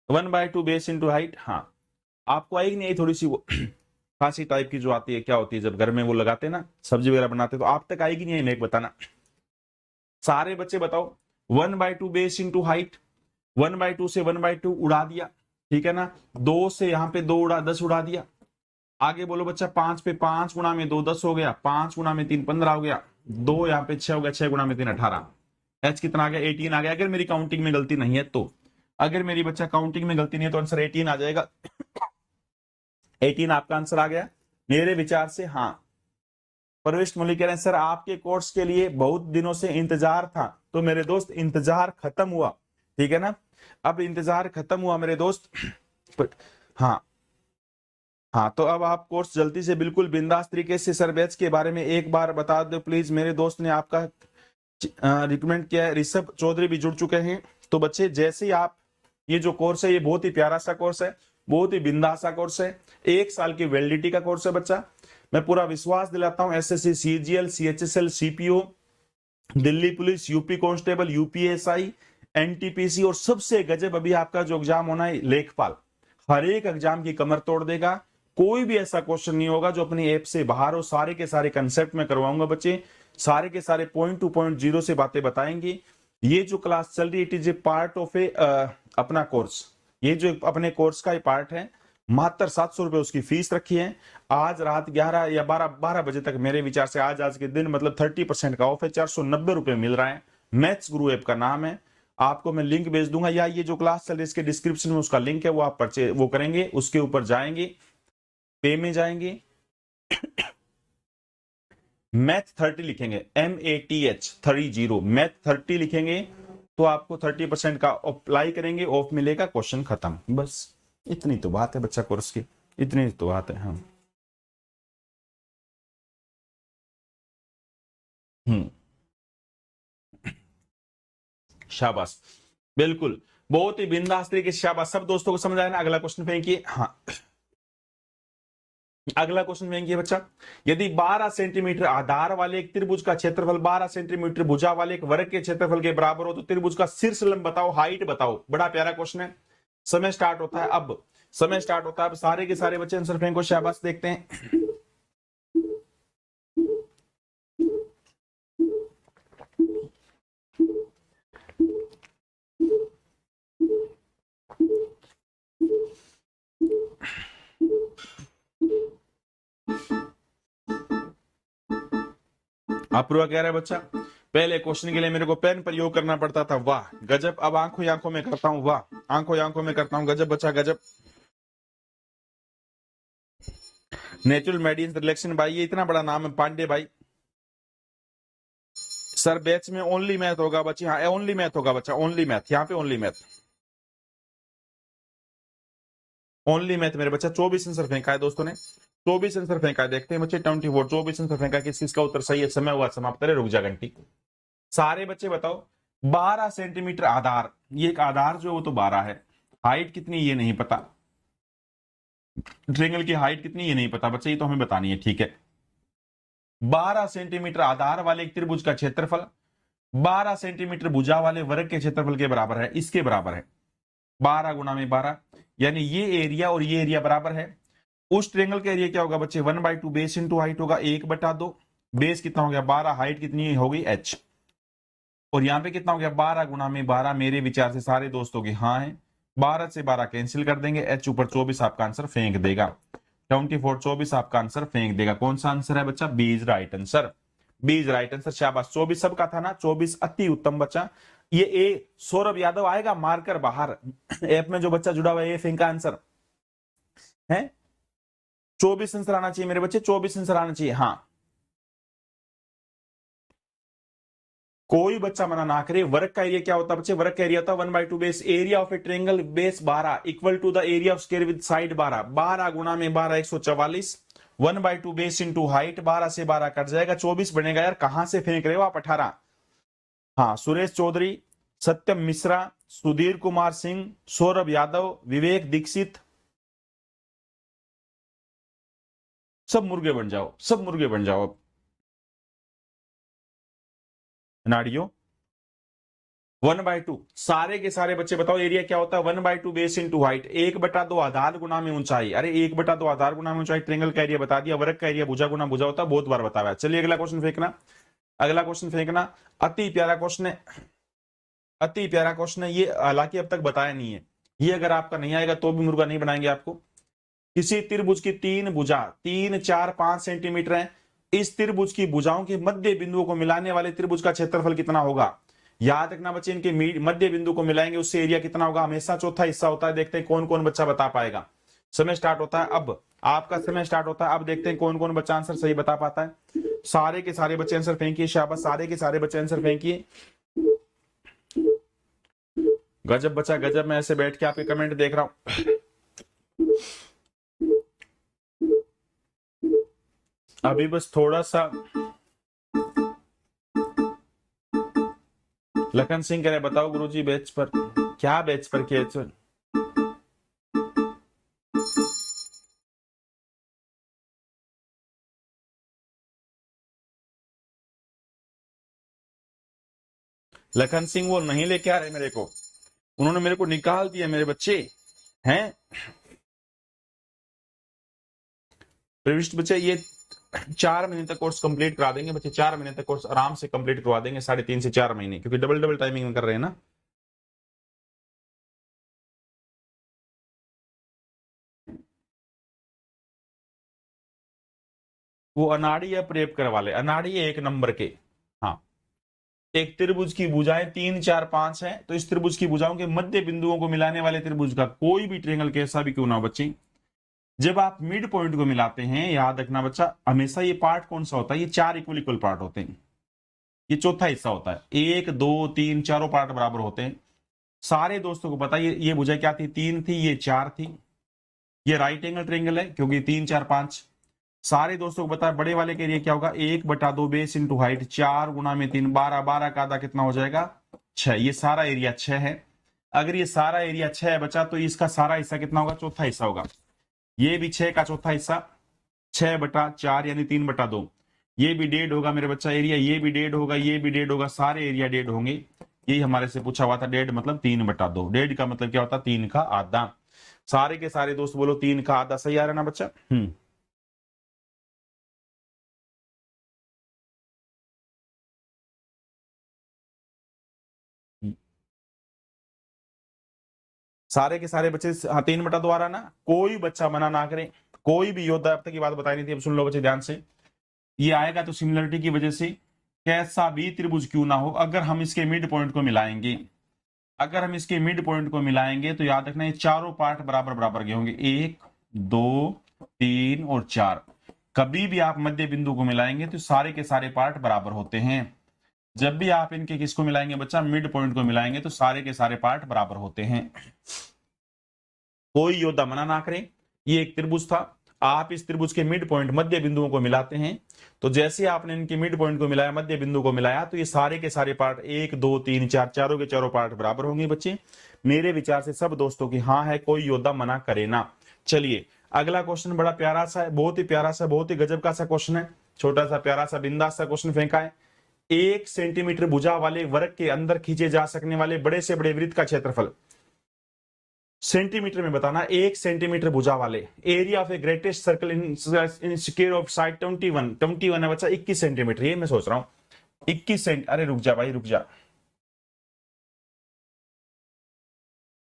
1/2 base into height. हाँ, आपको आएगी नहीं थोड़ी सी वो फांसी टाइप की जो आती है, क्या होती है जब घर में वो लगाते हैं ना सब्जी वगैरह बनाते, तो आप तक आएगी नहीं, नहीं बताना। सारे बच्चे बताओ 1/2 बेस इंटू हाइट, 1/2 से 1/2 उड़ा दिया, ठीक है ना। 2 से यहाँ पे 2 उड़ा 10 उड़ा दिया। आगे बोलो बच्चा 5 पे 5 गुणा में 2 10 हो गया, 5 गुणा में 3 15 हो गया, 2 यहाँ पे 6 हो गया, 6 गुणा में 3 18। एच कितना आ गया 18 आ गया, अगर मेरी काउंटिंग में गलती नहीं है तो। अगर मेरी बच्चा काउंटिंग में गलती नहीं है तो आंसर 18 आ जाएगा। 18 आपका आंसर आ गया मेरे विचार से। हाँ, परवेश मलिक कह रहे हैं सर आपके कोर्स के लिए बहुत दिनों से इंतजार था। तो मेरे दोस्त इंतजार खत्म हुआ, ठीक है ना, अब इंतजार खत्म हुआ मेरे दोस्त। हाँ हाँ, तो अब आप कोर्स जल्दी से बिल्कुल बिंदास तरीके से सर बैच के बारे में एक बार बता दो प्लीज। मेरे दोस्त ने आपका रिकमेंड किया है, ऋषभ चौधरी भी जुड़ चुके हैं। तो बच्चे जैसे ही आप, ये जो कोर्स है ये बहुत ही प्यारा सा कोर्स है, बहुत ही बिंदास सा कोर्स है, 1 साल की वैलिडिटी का कोर्स है बच्चा। मैं पूरा विश्वास दिलाता हूं SSC CGL CHSL CPO, Delhi police, UP constable, UPSI, NTPC और सबसे गजब अभी आपका जो एग्जाम होना है लेखपाल, हर एक एग्जाम की कमर तोड़ देगा। कोई भी ऐसा क्वेश्चन नहीं होगा जो अपनी ऐप से बाहर हो। सारे के सारे कंसेप्ट में करवाऊंगा बच्चे, सारे के सारे पॉइंट टू पॉइंट जीरो से बातें बताएंगे। ये जो क्लास चल रही है it is a part of a अपना कोर्स, ये जो अपने कोर्स का ही पार्ट है। मात्र 700 रुपए उसकी फीस रखी है। आज रात 11 या 12 बजे तक मेरे विचार से आज के दिन मतलब 30% का ऑफ है, 490 रुपए मिल रहा है। मैथ्स गुरु ऐप का नाम है। आपको मैं लिंक भेज दूंगा, या ये जो क्लास चल रही है इसके डिस्क्रिप्शन में उसका लिंक है, वो आप परचेज वो करेंगे, उसके ऊपर जाएंगे, पे में जाएंगे, मैथ 30 लिखेंगे, MATH 30 मैथ 30 लिखेंगे तो आपको 30% का अप्लाई करेंगे, ऑफ मिलेगा, क्वेश्चन खत्म। बस इतनी तो बात है बच्चा कोर्स की, इतनी तो बात है। हाँ शाबाश, बिल्कुल, बहुत ही बिंदास तरीके से शाबाश। सब दोस्तों को समझ आया ना? अगला क्वेश्चन फेंकिए। हाँ अगला क्वेश्चन फेंकिए बच्चा। यदि 12 सेंटीमीटर आधार वाले एक त्रिभुज का क्षेत्रफल 12 सेंटीमीटर भुजा वाले एक वर्ग के क्षेत्रफल के बराबर हो तो त्रिभुज का शीर्ष लंब बताओ, हाइट बताओ। बड़ा प्यारा क्वेश्चन है। समय स्टार्ट होता है अब, समय स्टार्ट होता है अब। सारे के सारे बच्चे आंसर फेंको, शाबाश। देखते हैं अपूर्वा कह रहा है बच्चा पहले क्वेश्चन के लिए मेरे को पेन प्रयोग करना पड़ता था, वाह गजब। अब आंखों ही आंखों में करता हूं, वाह आंखों ही आंखों में करता हूं, गजब बच्चा गजब। नेचुरल मेडिसिन रिलेक्शन भाई, ये इतना बड़ा नाम है पांडे भाई। सर बैच में ओनली मैथ होगा बच्चे, हाँ ओनली मैथ होगा बच्चा, ओनली मैथ, यहाँ पे ओनली मैथ, ओनली मैथ मेरे बच्चा। 24 आंसर फेंका है दोस्तों ने, 24 आंसर फेंका है। देखते हैं बच्चे 24, 24 आंसर फेंका, किस किसका उत्तर सही है? समय हुआ समाप्त, करे रुक जा घंटी। सारे बच्चे बताओ। 12 सेंटीमीटर आधार, ये एक आधार जो है वो तो 12 है। हाइट कितनी ये नहीं पता, ट्रेंगल की हाइट कितनी ये नहीं पता बच्चे, ये तो हमें बतानी है, ठीक है। 12 सेंटीमीटर आधार वाले एक त्रिभुज का क्षेत्रफल 12 सेंटीमीटर भुजा वाले वर्ग के क्षेत्रफल के बराबर है, इसके बराबर है। 12 गुना में 12, यानी ये एरिया और ये एरिया बराबर है। उस ट्रेंगल का एरिया क्या होगा बच्चे? 1/2 बेस इंटू हाइट होगा, 1/2। बेस कितना हो गया 12, हाइट कितनी होगी h, और यहां पे कितना हो गया 12 गुना में 12। मेरे विचार से सारे दोस्तों की हाँ है। 12 से 12 कैंसिल कर देंगे, h ऊपर 24 आपका आंसर फेंक देगा। 24 24 आपका आंसर फेंक देगा। कौन सा आंसर है बच्चा? बीज राइट आंसर, बीज राइट आंसर, शाबाश। 24 सबका था ना, 24 अति उत्तम बच्चा। ये ए सौरभ यादव आएगा मारकर बाहर, ऐप में जो बच्चा जुड़ा हुआ है ये फेंका आंसर है। 24 आंसर आना चाहिए मेरे बच्चे, 24 आंसर आना चाहिए। हाँ कोई बच्चा मना ना करे। वर्ग का एरिया क्या होता है बच्चे? वर्ग का एरिया होता है 1/2 base area of a triangle base 12 equal to the area of square with side 12। 12 गुना में 12 144, 1/2 बेस इंटू हाइट, 12 से 12 कट जाएगा, 24 बनेगा। यार कहां से फेंक रहे हो आप? 18। हाँ सुरेश चौधरी, सत्यम मिश्रा, सुधीर कुमार सिंह, सौरभ यादव, विवेक दीक्षित, सब मुर्गे बन जाओ, सब मुर्गे बन जाओ अब नाड़ियों। 1/2 सारे के सारे बच्चे बताओ एरिया क्या होता है? 1/2 बेस इंटू हाइट, 1/2 आधार गुना में ऊंचाई। अरे 1/2 आधार गुना में ऊंचाई, ट्रेंगल का एरिया बता दिया। वर्ग का एरिया भुजा गुना भुजा होता है, बहुत बार बताया। चलिए अगला क्वेश्चन फेंकना, अगला क्वेश्चन फेंकना। अति प्यारा क्वेश्चन है, अति प्यारा क्वेश्चन है ये, हालांकि अब तक बताया नहीं है। ये अगर आपका नहीं आएगा तो भी मुर्गा नहीं बनाएंगे आपको। किसी त्रिभुज की 3 भुजा 3 4 5 सेंटीमीटर है। इस त्रिभुज की भुजाओं के मध्य बिंदुओं को मिलाने वाले त्रिभुज का क्षेत्रफल कितना होगा? याद रखना बच्चे, इनके मध्य बिंदु को मिलाएंगे उससे एरिया कितना होगा, हमेशा चौथा हिस्सा होता है। देखते हैं कौन कौन बच्चा बता पाएगा। समय स्टार्ट होता है अब, आपका समय स्टार्ट होता है अब। देखते हैं कौन कौन बच्चा आंसर सही बता पाता है। सारे के सारे बच्चे आंसर फेंकिए, शाबाश। सारे के सारे बच्चे आंसर फेंकिए, गजब बच्चा गजब। मैं ऐसे बैठ के आपके कमेंट देख रहा हूं। अभी बस थोड़ा सा लखन सिंह कह रहे बताओ गुरुजी बैच पर क्या, बैच पर क्या? लखन सिंह वो नहीं लेके आ रहे मेरे को, उन्होंने मेरे को निकाल दिया मेरे बच्चे हैं। प्रविष्ट बच्चे ये 4 महीने तक कोर्स कंप्लीट करा देंगे बच्चे, 4 महीने तक कोर्स आराम से कंप्लीट करवा देंगे, 3.5 से 4 महीने, क्योंकि डबल डबल टाइमिंग में कर रहे हैं ना। वो अनाड़ी या प्रेपकर वाले, अनाड़ी 1 नंबर के, हाँ, एक त्रिभुज की भुजाएं 3 4 5 है, तो इस त्रिभुज की भुजाओं के मध्य बिंदुओं को मिलाने वाले त्रिभुज का कोई भी ट्रेंगल कैसा भी क्यों ना बच्चे, जब आप मिड पॉइंट को मिलाते हैं, याद रखना बच्चा, हमेशा ये पार्ट कौन सा होता है, ये 4 इक्वल इक्वल पार्ट होते हैं, ये चौथा हिस्सा होता है, 1 2 3 चारों पार्ट बराबर होते हैं। सारे दोस्तों को पता ये भुजा क्या थी, 3 थी, ये 4 थी, ये राइट एंगल ट्रेंगल है क्योंकि 3 4 5। सारे दोस्तों को पता है बड़े वाले के लिए क्या होगा, 1/2 बेस इंटू हाइट, 4 गुना में 3 12, 12 का आधा कितना हो जाएगा 6, ये सारा एरिया 6 है। अगर ये सारा एरिया 6 है बचा, तो इसका सारा हिस्सा कितना होगा, चौथा हिस्सा होगा, ये भी 6 का चौथा हिस्सा, 6/4 यानी 3/2। ये भी डेढ़ होगा मेरे बच्चा एरिया, ये भी डेढ़ होगा, ये भी डेढ़ होगा, सारे एरिया डेढ़ होंगे। यही हमारे से पूछा हुआ था, डेढ़ मतलब 3/2, डेढ़ का मतलब क्या होता है 3 का आधा। सारे के सारे दोस्त बोलो 3 का आधा, सही आ रहा है ना बच्चा। सारे के सारे बच्चे 3/2 आ रहा ना, कोई बच्चा मना ना करे, कोई भी योद्धा, अब तक की बात बताई नहीं थी, अब सुन लो बच्चे ध्यान से, ये आएगा तो सिमिलरिटी की वजह से, कैसा भी त्रिभुज क्यों ना हो, अगर हम इसके मिड पॉइंट को मिलाएंगे, अगर हम इसके मिड पॉइंट को मिलाएंगे तो याद रखना ये चारों पार्ट बराबर बराबर के होंगे, 1 2 3 और 4। कभी भी आप मध्य बिंदु को मिलाएंगे तो सारे के सारे पार्ट बराबर होते हैं। जब भी आप इनके किसको मिलाएंगे बच्चा, मिड पॉइंट को मिलाएंगे, तो सारे के सारे पार्ट बराबर होते हैं। कोई योद्धा मना ना करें, ये एक त्रिभुज था, आप इस त्रिभुज के मिड पॉइंट मध्य बिंदुओं को मिलाते हैं, तो जैसे आपने इनके मिड पॉइंट को मिलाया, मध्य बिंदु को मिलाया, तो ये सारे के सारे पार्ट 1 2 3 4 चारों के चारों पार्ट बराबर होंगे बच्चे। मेरे विचार से सब दोस्तों की हाँ है, कोई योद्धा मना करे ना। चलिए अगला क्वेश्चन बड़ा प्यारा सा है, बहुत ही प्यारा सा, बहुत ही गजब का सा क्वेश्चन है, छोटा सा प्यारा सा बिंदास सा क्वेश्चन फेंका है। 1 सेंटीमीटर भुजा वाले वर्ग के अंदर खींचे जा सकने वाले बड़े से बड़े वृत्त का क्षेत्रफल, सेंटीमीटर में बताना, 1 सेंटीमीटर भुजा वाले, area of a greatest circle in square of side 21 है बच्चा, 21 सेंटीमीटर, ये मैं सोच रहा हूं 21 सेंट, अरे रुक जा भाई रुक जा,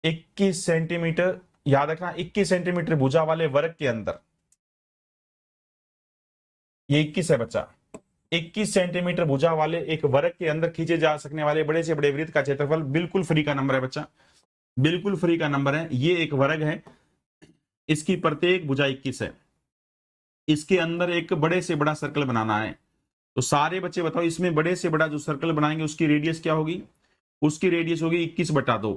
21 सेंटीमीटर, याद रखना 21 सेंटीमीटर भुजा वाले वर्ग के अंदर, ये 21 है बच्चा, 21 सेंटीमीटर भुजा वाले एक वर्ग के अंदर खींचे जा सकने वाले बड़े से बड़े वृत्त का क्षेत्रफल, बिल्कुल फ्री का नंबर है बच्चा, बिल्कुल फ्री का नंबर है। ये एक वर्ग है, इसकी प्रत्येक भुजा 21 है, इसके अंदर एक बड़े से बड़ा सर्कल बनाना है, तो सारे बच्चे बताओ इसमें बड़े से बड़ा जो सर्कल बनाएंगे उसकी रेडियस क्या होगी, उसकी रेडियस होगी 21/2।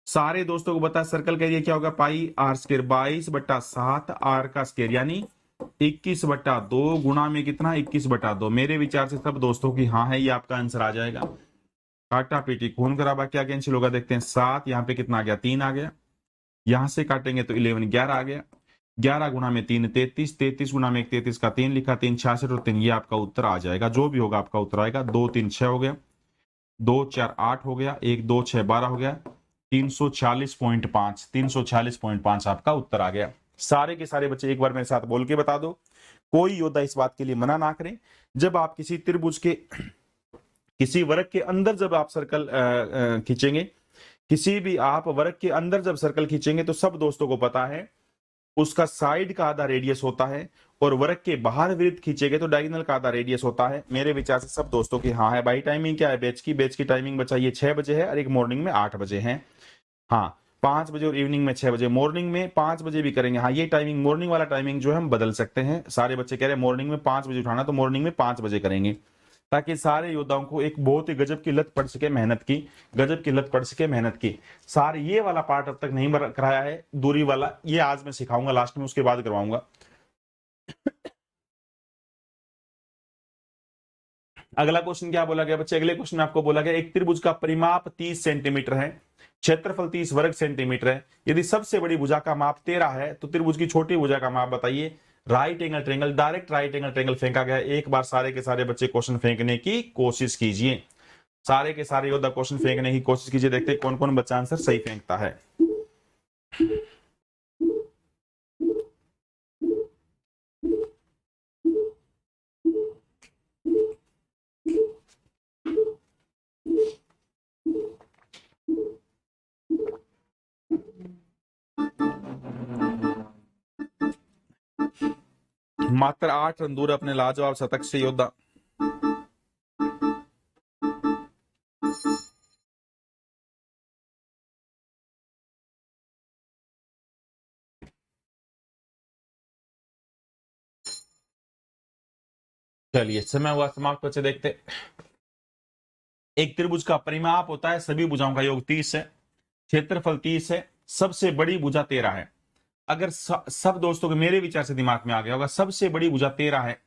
सारे दोस्तों को बता सर्कल का एरिया क्या होगा, पाई r स्क्वायर, 22/7 r का स्क्वायर, यानी 21/2 गुणा में कितना 21/2। मेरे विचार से सब दोस्तों की हाँ है, ये आपका आंसर आ जाएगा। काटा पीटी खून खराबा क्या कैंसिल होगा, देखते हैं 7, यहाँ पे कितना आ गया 3 आ गया, यहां से काटेंगे तो 11 11 आ गया, 11 गुना में 3 33, 33 गुना में 1 33 का 3 लिखा, 3 66 और 3, ये आपका उत्तर आ जाएगा, जो भी होगा आपका उत्तर आएगा। 2 3 6 हो गया, 2 4 8 हो गया, 1 2 6 12 हो गया, 346.5, 346.5 आपका उत्तर आ गया। सारे के सारे बच्चे एक बार मेरे साथ बोल के बता दो, कोई योद्धा इस बात के लिए मना ना करें, जब आप किसी त्रिभुज के किसी वर्ग के अंदर जब आप सर्कल खींचेंगे, किसी भी आप वर्ग के अंदर जब सर्कल खींचेंगे, तो सब दोस्तों को पता है उसका साइड का आधा रेडियस होता है, और वर्ग के बाहर वृत्त खींचेंगे तो डायगोनल का आधा रेडियस होता है। मेरे विचार से सब दोस्तों की हाँ है भाई। टाइमिंग क्या है बैच की टाइमिंग बचा ये 6 बजे है, और एक मॉर्निंग में 8 बजे है, हाँ 5 बजे और इवनिंग में 6 बजे, मॉर्निंग में 5 बजे भी करेंगे, हाँ ये टाइमिंग मॉर्निंग वाला टाइमिंग जो है हम बदल सकते हैं। सारे बच्चे कह रहे हैं मॉर्निंग में 5 बजे उठाना, तो मॉर्निंग में 5 बजे करेंगे, ताकि सारे योद्धाओं को एक बहुत ही गजब की लत पड़ सके मेहनत की, गजब की लत पड़ सके मेहनत की। सारे ये वाला पार्ट अब तक नहीं कराया है, दूरी वाला, ये आज मैं सिखाऊंगा लास्ट में, उसके बाद करवाऊंगा। अगला क्वेश्चन क्या बोला गया बच्चे, अगले क्वेश्चन में आपको बोला गया एक त्रिभुज का परिमाप 30 सेंटीमीटर है, क्षेत्रफल 30 वर्ग सेंटीमीटर है, यदि सबसे बड़ी भुजा का माप 13 है, तो त्रिभुज की छोटी भुजा का माप बताइए। Right angle triangle, direct right angle triangle फेंका गया। एक बार सारे के सारे बच्चे क्वेश्चन फेंकने की कोशिश कीजिए, सारे के सारे योद्धा क्वेश्चन फेंकने की कोशिश कीजिए, देखते हैं कौन कौन बच्चा आंसर सही फेंकता है। मात्र 8 रन दूर अपने लाजवाब शतक से योद्धा। चलिए समय हुआ समाप्त, बच्चे देखते। एक त्रिभुज का परिमाप होता है सभी भुजाओं का योग 30 है, क्षेत्रफल 30 है, सबसे बड़ी भुजा 13 है। अगर सब दोस्तों के मेरे विचार से दिमाग में आ गया होगा, सबसे बड़ी भुजा 13 है।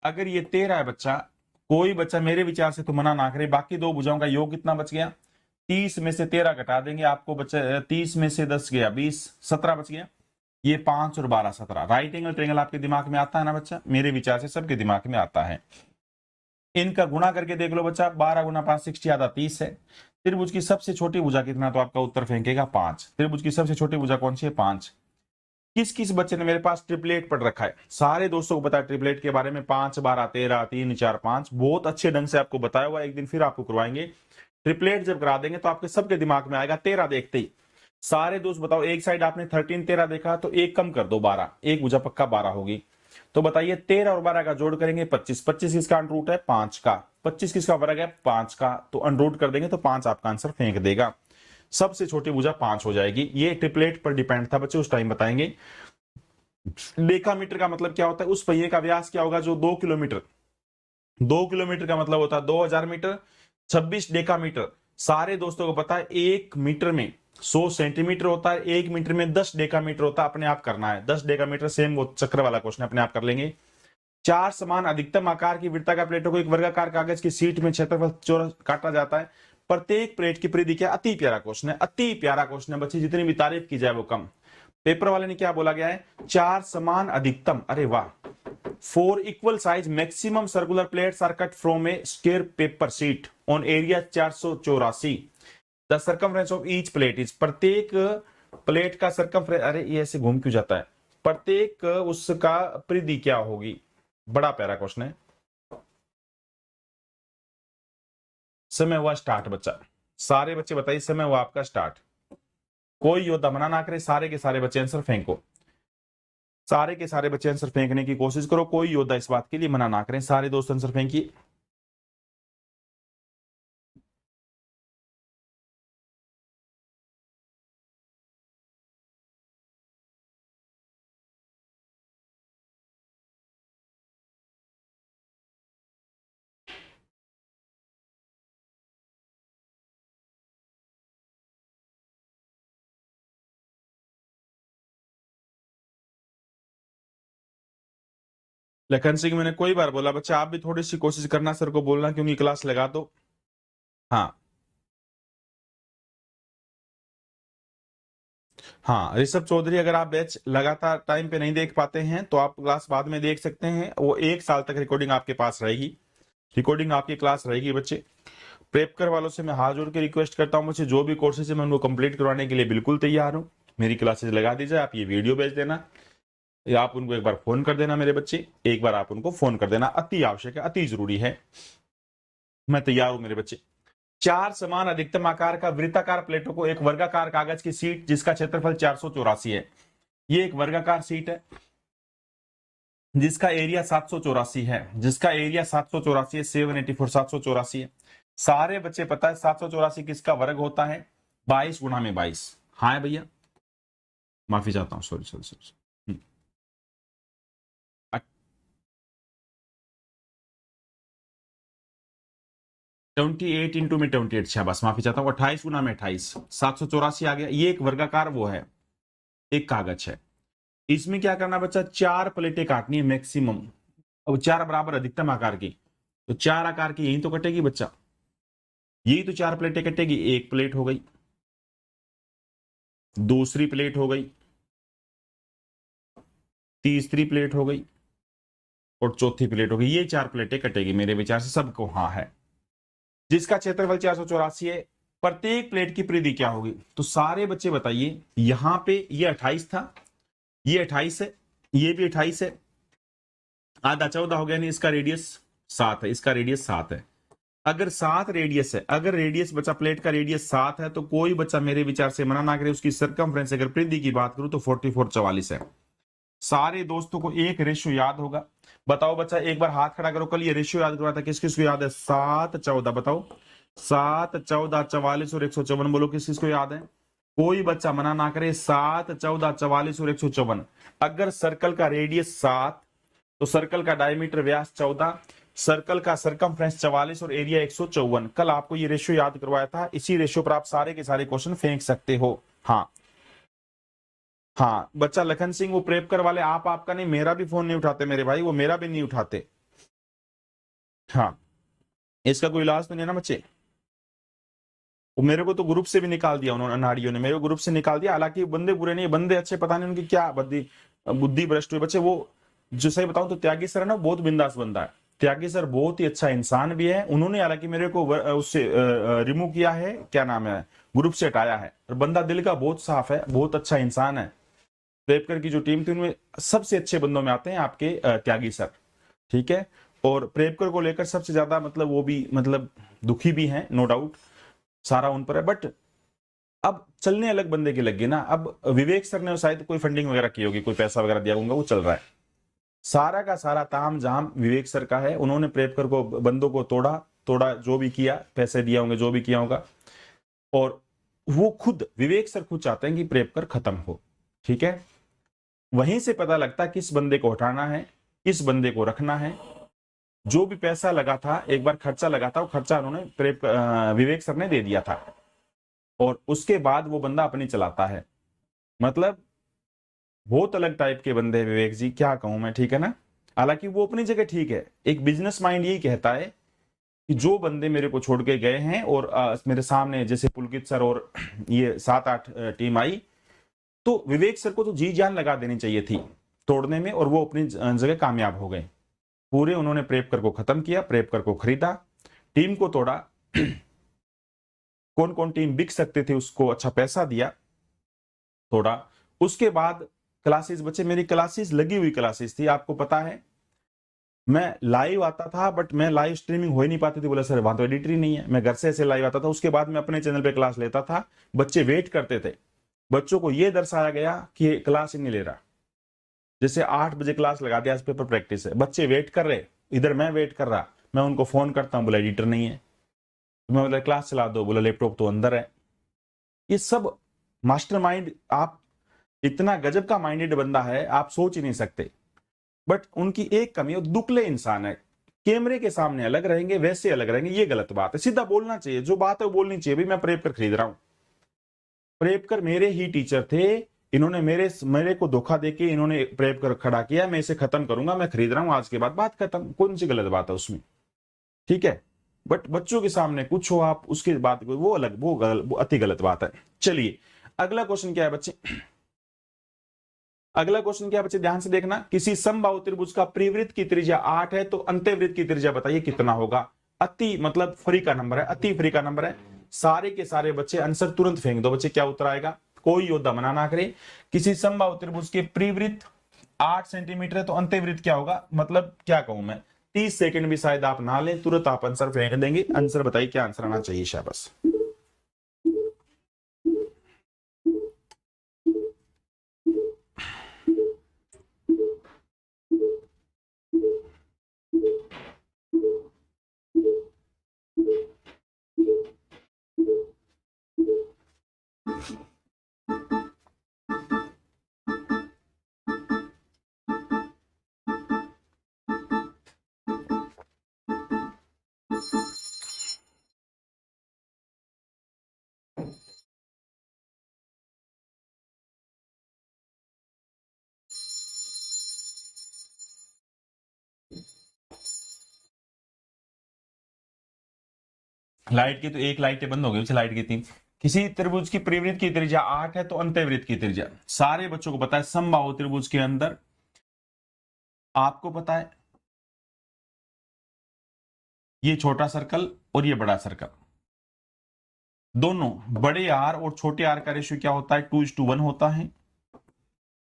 अगर ये 13 है बच्चा, कोई बच्चा मेरे विचार से तो मना ना करे, बाकी दो भुजाओं का योग कितना बच गया? 30 में से 13 घटा देंगे आपको बच्चा, 30 में से 10 गया 20, 17 बच गया। ये 5 और 12 17। राइट एंगल ट्रायंगल आपके दिमाग में आता है ना बच्चा? मेरे विचार से सबके दिमाग में आता है। इनका गुणा करके देख लो बच्चा, 12 गुना 5 60 आधा 30 है। त्रिभुज की सबसे छोटी भुजा कितना? तो आपका उत्तर फेंकेगा 5। त्रिभुज की सबसे छोटी भुजा कौन सी है? 5। किस किस बच्चे ने मेरे पास ट्रिपलेट पढ़ रखा है? सारे दोस्तों को पता है ट्रिपलेट के बारे में, 5 12 13 3 4 5, बहुत अच्छे ढंग से आपको बताया हुआ। एक दिन फिर आपको करवाएंगे। ट्रिपलेट जब करा देंगे तो आपके सबके दिमाग में आएगा 13 देखते ही। सारे दोस्त बताओ, एक साइड आपने 13 13 देखा तो एक कम कर दो 12, एक भुजा पक्का 12 होगी। तो बताइए 13 और 12 का जोड़ करेंगे 25, 25 किसका अंडरूट है? 5 का। 25 किसका वर्ग है? 5 का। तो अंडरूट कर देंगे तो 5 आपका आंसर फेंक देगा। सबसे छोटी भुजा 5 हो जाएगी। ये ट्रिपलेट पर डिपेंड था बच्चे, उस टाइम बताएंगे। डेकामीटर का मतलब क्या होता है? उस पहिए का व्यास क्या होगा जो 2 किलोमीटर, 2 किलोमीटर का मतलब होता है 2000 मीटर। 26 डेकामीटर सारे दोस्तों को पता है, 1 मीटर में 100 सेंटीमीटर होता है, 1 मीटर में 10 डेकामीटर होता है। अपने आप करना है 10 डेकामीटर, सेम वो चक्र वाला क्वेश्चन अपने आप कर लेंगे। 4 समान अधिकतम आकार की वृत्ताकार प्लेटों को एक वर्गाकार कागज की शीट में क्षेत्रफल चौरस काटा जाता है। प्रत्येक प्लेट की परिधि क्या? अति प्यारा क्वेश्चन है, अति प्यारा क्वेश्चन है बच्चे, जितनी भी तारीफ की जाए वो कम। पेपर वाले ने क्या बोला गया है? 4 समान अधिकतम, अरे वाह। 4 equal size maximum circular plates are cut from a square paper sheet on area 484। The circumference of each plate is, प्रत्येक प्लेट का सर्कमफ्रेंस, अरे ये ऐसे घूम क्यों जाता है? प्रत्येक उसका परिधि क्या होगी? बड़ा प्यारा क्वेश्चन है। समय हुआ स्टार्ट बच्चा, सारे बच्चे बताइए समय हुआ आपका स्टार्ट। कोई योद्धा मना ना करे, सारे के सारे बच्चे आंसर फेंको, सारे के सारे बच्चे आंसर फेंकने की कोशिश करो। कोई योद्धा इस बात के लिए मना ना करें, सारे दोस्त आंसर फेंकिए। लखन सिंह, मैंने कोई बार बोला बच्चा आप भी थोड़ी सी कोशिश करना, सर को बोलना क्योंकि क्लास लगा दो। हाँ हाँ, ऋषभ चौधरी, अगर आप बैच लगातार टाइम पे नहीं देख पाते हैं तो आप क्लास बाद में देख सकते हैं। वो 1 साल तक रिकॉर्डिंग आपके पास रहेगी, रिकॉर्डिंग आपकी क्लास रहेगी बच्चे। प्रेपकर वालों से मैं हाथ जोड़ के रिक्वेस्ट करता हूँ बच्चे, जो भी कोर्सेज है मैं उनको कंप्लीट करवाने के लिए बिल्कुल तैयार हूँ। मेरी क्लासेज लगा दीजिए, आप ये वीडियो भेज देना या आप उनको एक बार फोन कर देना। मेरे बच्चे एक बार आप उनको फोन कर देना, अति आवश्यक है, अति जरूरी है। मैं तैयार हूं मेरे बच्चे। 4 समान अधिकतम आकार का वृत्ताकार प्लेटों को एक वर्गाकार कागज की शीट जिसका क्षेत्रफल 484 है। ये एक वर्गाकार शीट है जिसका एरिया 784 है, जिसका एरिया 784 है, 784 784 है। सारे बच्चे पता है 784 किसका वर्ग होता है? 22 गुणा में 22। हाँ भैया, माफी चाहता हूं, सॉरी सॉरी सॉरी। 28 इंटू में 28, शाबाश, माफी चाहता हूँ। 28 गुना में 28, 784 आ गया। ये एक वर्गाकार वो है, एक कागज है। इसमें क्या करना बच्चा? 4 प्लेटें काटनी है मैक्सिमम। अब 4 बराबर अधिकतम आकार की, तो 4 आकार की यही तो कटेगी बच्चा, यही तो 4 प्लेटें कटेगी। एक प्लेट हो गई, दूसरी प्लेट हो गई, तीसरी प्लेट हो गई और चौथी प्लेट हो गई। ये 4 प्लेटें कटेगी मेरे विचार से, सबको हाँ है। जिसका क्षेत्रफल 484 है, प्रत्येक प्लेट की परिधि क्या होगी? तो सारे बच्चे बताइए, यहां पे ये 28 था, ये 28 है, ये भी 28 है, आधा 14 हो गया। नहीं, इसका रेडियस 7 है, इसका रेडियस 7 है। अगर 7 रेडियस है, अगर रेडियस बच्चा प्लेट का रेडियस 7 है, तो कोई बच्चा मेरे विचार से मना ना करे, उसकी सरकमफ्रेंस अगर परिधि की बात करूं तो 44 44 है। सारे दोस्तों को एक रेशियो याद होगा। बताओ बच्चा, एक बार हाथ खड़ा करो, कल ये रेशियो याद करवाया था, किस किस को याद है? 7-14, बताओ 7-14-44 और 154, बोलो किस किस को याद है? कोई बच्चा मना ना करे। 7-14-44 और 154। अगर सर्कल का रेडियस 7, तो सर्कल का डायमीटर व्यास 14, सर्कल का सरकमफ्रेंस 44 और एरिया 154। कल आपको ये रेशियो याद करवाया था, इसी रेशियो पर आप सारे के सारे क्वेश्चन फेंक सकते हो। हाँ हाँ बच्चा लखन सिंह, वो प्रेपकर वाले आपका नहीं, मेरा भी फोन नहीं उठाते मेरे भाई, वो मेरा भी नहीं उठाते। हाँ, इसका कोई इलाज तो नहीं है ना बच्चे? वो मेरे को तो ग्रुप से भी निकाल दिया उन्होंने, अनाड़ियों ने मेरे को ग्रुप से निकाल दिया। हालांकि बंदे बुरे नहीं, बंदे अच्छे, पता नहीं उनकी क्या बुद्धि बुद्धि भ्रष्ट हुई बच्चे। वो जो सही बताऊं तो त्यागी सर है ना, बहुत बिंदास बंदा है। त्यागी सर बहुत ही अच्छा इंसान भी है। उन्होंने हालांकि मेरे को उससे रिमूव किया है, क्या नाम है, ग्रुप से हटाया है। और बंदा दिल का बहुत साफ है, बहुत अच्छा इंसान है। प्रेपकर की जो टीम थी उनमें सबसे अच्छे बंदों में आते हैं आपके त्यागी सर, ठीक है। और प्रेपकर को लेकर सबसे ज्यादा मतलब वो भी मतलब दुखी भी हैं, नो डाउट, सारा उन पर है। बट अब चलने अलग बंदे की लग गई ना। अब विवेक सर ने शायद कोई फंडिंग वगैरह की होगी, कोई पैसा वगैरह दिया होगा, वो चल रहा है। सारा का सारा ताम झाम विवेक सर का है। उन्होंने प्रेपकर को, बंदों को तोड़ा तोड़ा, जो भी किया, पैसे दिया होंगे, जो भी किया होगा। और वो खुद विवेक सर खुद चाहते हैं कि प्रेपकर खत्म हो, ठीक है। वहीं से पता लगता है किस बंदे को हटाना है, किस बंदे को रखना है। जो भी पैसा लगा था, एक बार खर्चा लगा था, वो खर्चा उन्होंने विवेक सर ने दे दिया था। और उसके बाद वो बंदा अपनी चलाता है। मतलब बहुत अलग टाइप के बंदे हैं विवेक जी, क्या कहूं मैं, ठीक है ना। हालांकि वो अपनी जगह ठीक है। एक बिजनेस माइंड यही कहता है कि जो बंदे मेरे को छोड़ के गए हैं और मेरे सामने जैसे पुलकित सर और ये 7-8 टीम आई, तो विवेक सर को तो जी जान लगा देनी चाहिए थी तोड़ने में, और वो अपनी जगह कामयाब हो गए। पूरे उन्होंने प्रेपकर को खत्म किया, प्रेपकर को खरीदा, टीम को तोड़ा। कौन कौन टीम बिक सकते थे उसको अच्छा पैसा दिया, तोड़ा। उसके बाद क्लासेस, बच्चे मेरी क्लासेस लगी हुई क्लासेस थी, आपको पता है। मैं लाइव आता था, बट मैं लाइव स्ट्रीमिंग हो ही नहीं पाती थी, बोला सर वहां तो एडिटर ही नहीं है। मैं घर से ऐसे लाइव आता था, उसके बाद मैं अपने चैनल पे क्लास लेता था। बच्चे वेट करते थे। बच्चों को यह दर्शाया गया कि क्लास ही नहीं ले रहा। जैसे 8 बजे क्लास लगा दिया, आज पेपर प्रैक्टिस है, बच्चे वेट कर रहे, इधर मैं वेट कर रहा। मैं उनको फोन करता हूँ, बोला एडिटर नहीं है। मैं बोला क्लास चला दो, बोला लैपटॉप तो अंदर है। ये सब मास्टरमाइंड, आप इतना गजब का माइंडेड बंदा है, आप सोच ही नहीं सकते। बट उनकी एक कमी है, दुकले इंसान है। कैमरे के सामने अलग रहेंगे, वैसे अलग रहेंगे, ये गलत बात है। सीधा बोलना चाहिए, जो बात है वो बोलनी चाहिए। भाई मैं प्रेपकर खरीद रहा हूं, प्रेपकर मेरे ही टीचर थे, इन्होंने मेरे को धोखा देके इन्होंने प्रेपकर खड़ा किया, मैं इसे खत्म करूंगा, मैं खरीद रहा हूं आज के बाद, बात खत्म। कौन सी गलत बात है उसमें, ठीक है। बट बच्चों के सामने कुछ हो आप, उसकी बात वो अलग, वो अति गलत बात है। चलिए अगला क्वेश्चन क्या है बच्चे, अगला क्वेश्चन क्या है बच्चे, ध्यान से देखना। किसी समबाहु त्रिभुज का परिवृत्त की त्रिज्या 8 है, तो अंत्यवृत्त की त्रिज्या बताइए कितना होगा। अति मतलब फ्री का नंबर है, अति फ्री का नंबर है। सारे के सारे बच्चे आंसर तुरंत फेंक दो बच्चे, क्या उत्तर आएगा। कोई योद्धा मना ना करे। किसी समबाहु त्रिभुज के परिवृत्त 8 सेंटीमीटर है, तो अंत्यवृत्त क्या होगा, मतलब क्या कहूं मैं, 30 सेकंड भी शायद आप ना ले, तुरंत आप आंसर फेंक देंगे। आंसर बताइए, क्या आंसर आना चाहिए, शाबाश। लाइट की तो एक लाइटें बंद हो गई, लाइट की 3। किसी त्रिभुज की परिवृत्त की त्रिज्या 8 है, तो अंत्यवृत्त की त्रिज्या, सारे बच्चों को पता है, समबाहु त्रिभुज के अंदर आपको पता है, ये छोटा सर्कल और ये बड़ा सर्कल, दोनों बड़े आर और छोटे आर का रेशियो क्या होता है, 2:1 होता है।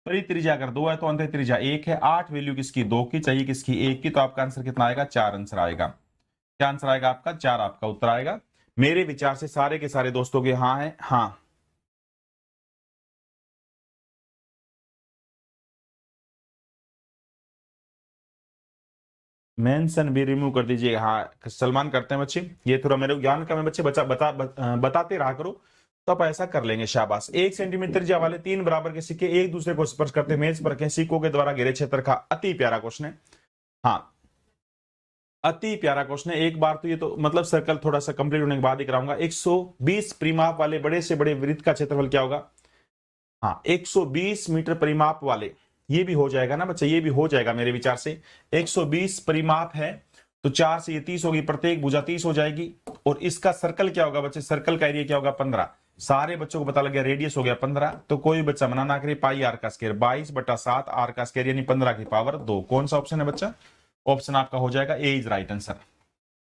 परित्रिज्या अगर 2 है, तो अंत त्रिज्या 1 है। 8 वैल्यू किसकी, 2 की चाहिए, किसकी, 1 की। तो आपका आंसर कितना आएगा, 4 आंसर आएगा। क्या आंसर आएगा आपका, 4 आपका उत्तर आएगा। मेरे विचार से सारे के सारे दोस्तों के हाँ है, हाँ। मेंशन भी रिमूव कर दीजिए। हाँ सलमान करते हैं बच्चे, ये थोड़ा मेरे ज्ञान का मैं बच्चे बताते रहा करो तो आप ऐसा कर लेंगे। शाबाश। 1 सेंटीमीटर त्रिज्या वाले 3 बराबर के सिक्के एक दूसरे को स्पर्श करते मेज पर रखें, सिक्कों के द्वारा घिरे क्षेत्र का। अति प्यारा क्वेश्चन है। हाँ अति प्यारा क्वेश्चन है। एक बार तो ये तो मतलब सर्कल थोड़ा सा कंप्लीट होने के बाद ही कराऊंगा। 120 परिमाप वाले बड़े से बड़े वृत्त का क्षेत्रफल क्या होगा? हाँ 120 मीटर परिमाप वाले, ये भी हो जाएगा ना बच्चा, ये भी हो जाएगा मेरे विचार से। 120 परिमाप है तो 4 से ये 30 होगी, प्रत्येक भुजा 30 हो जाएगी। और इसका सर्कल क्या होगा बच्चे? सर्कल का एरिया क्या होगा? 15। सारे बच्चों को पता लग गया, रेडियस हो गया 15। तो कोई बच्चा मना ना करे, पाई आर का स्क्वायर 22/7 आर का स्क्वायर यानी 15 की पावर 2। कौन सा ऑप्शन है बच्चा? ऑप्शन आपका हो जाएगा A is right answer.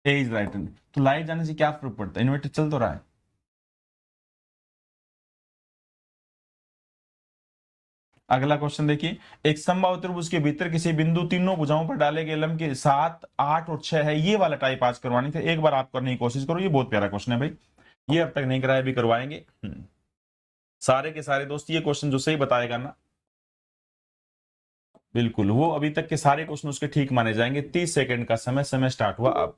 A is right answer. तो लाइट जाने से क्या फर्क पड़ता है? इन्वर्टर चल तो रहा है। अगला क्वेश्चन देखिए, एक समबाहु त्रिभुज के भीतर किसी बिंदु तीनों भुजाओं पर डाले गए लंब के 7, 8 और 6 है। ये वाला टाइप आज करवानी थी, एक बार आप करने की कोशिश करो। ये बहुत प्यारा क्वेश्चन है भाई, ये अब तक नहीं कराया, अभी करवाएंगे। सारे के सारे दोस्त ये क्वेश्चन जो सही बताएगा ना, बिल्कुल वो अभी तक के सारे क्वेश्चन उसके ठीक माने जाएंगे। 30 सेकंड का समय, समय स्टार्ट हुआ अब।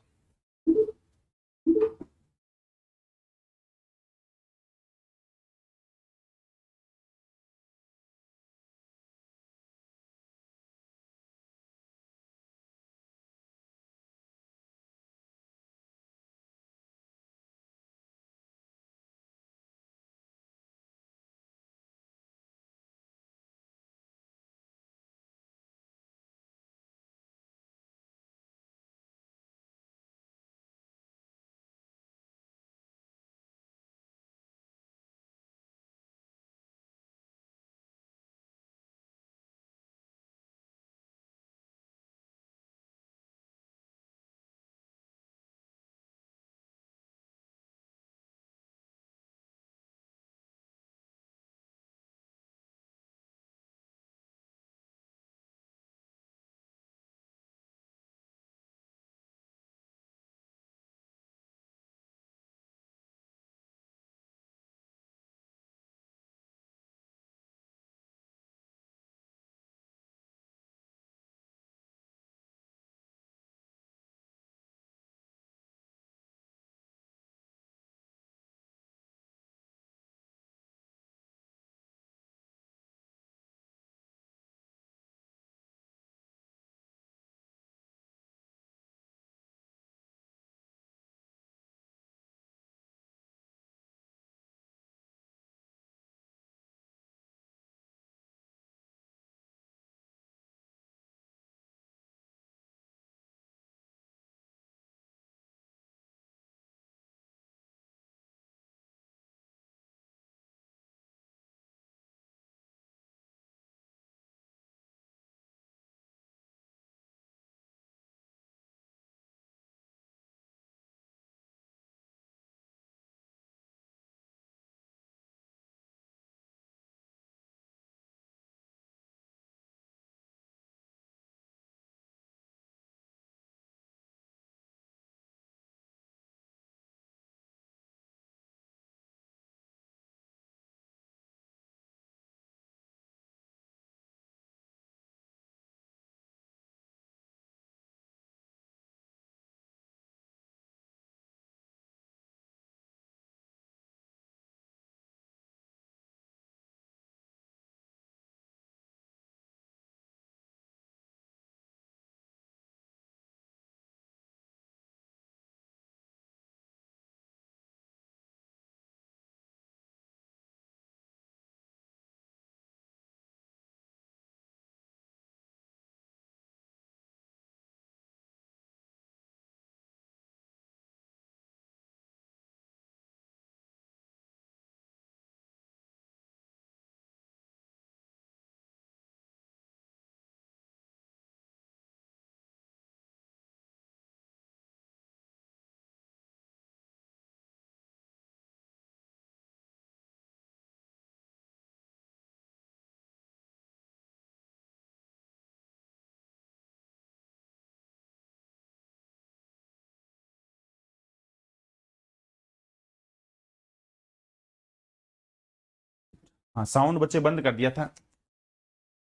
हाँ साउंड बच्चे बंद कर दिया था।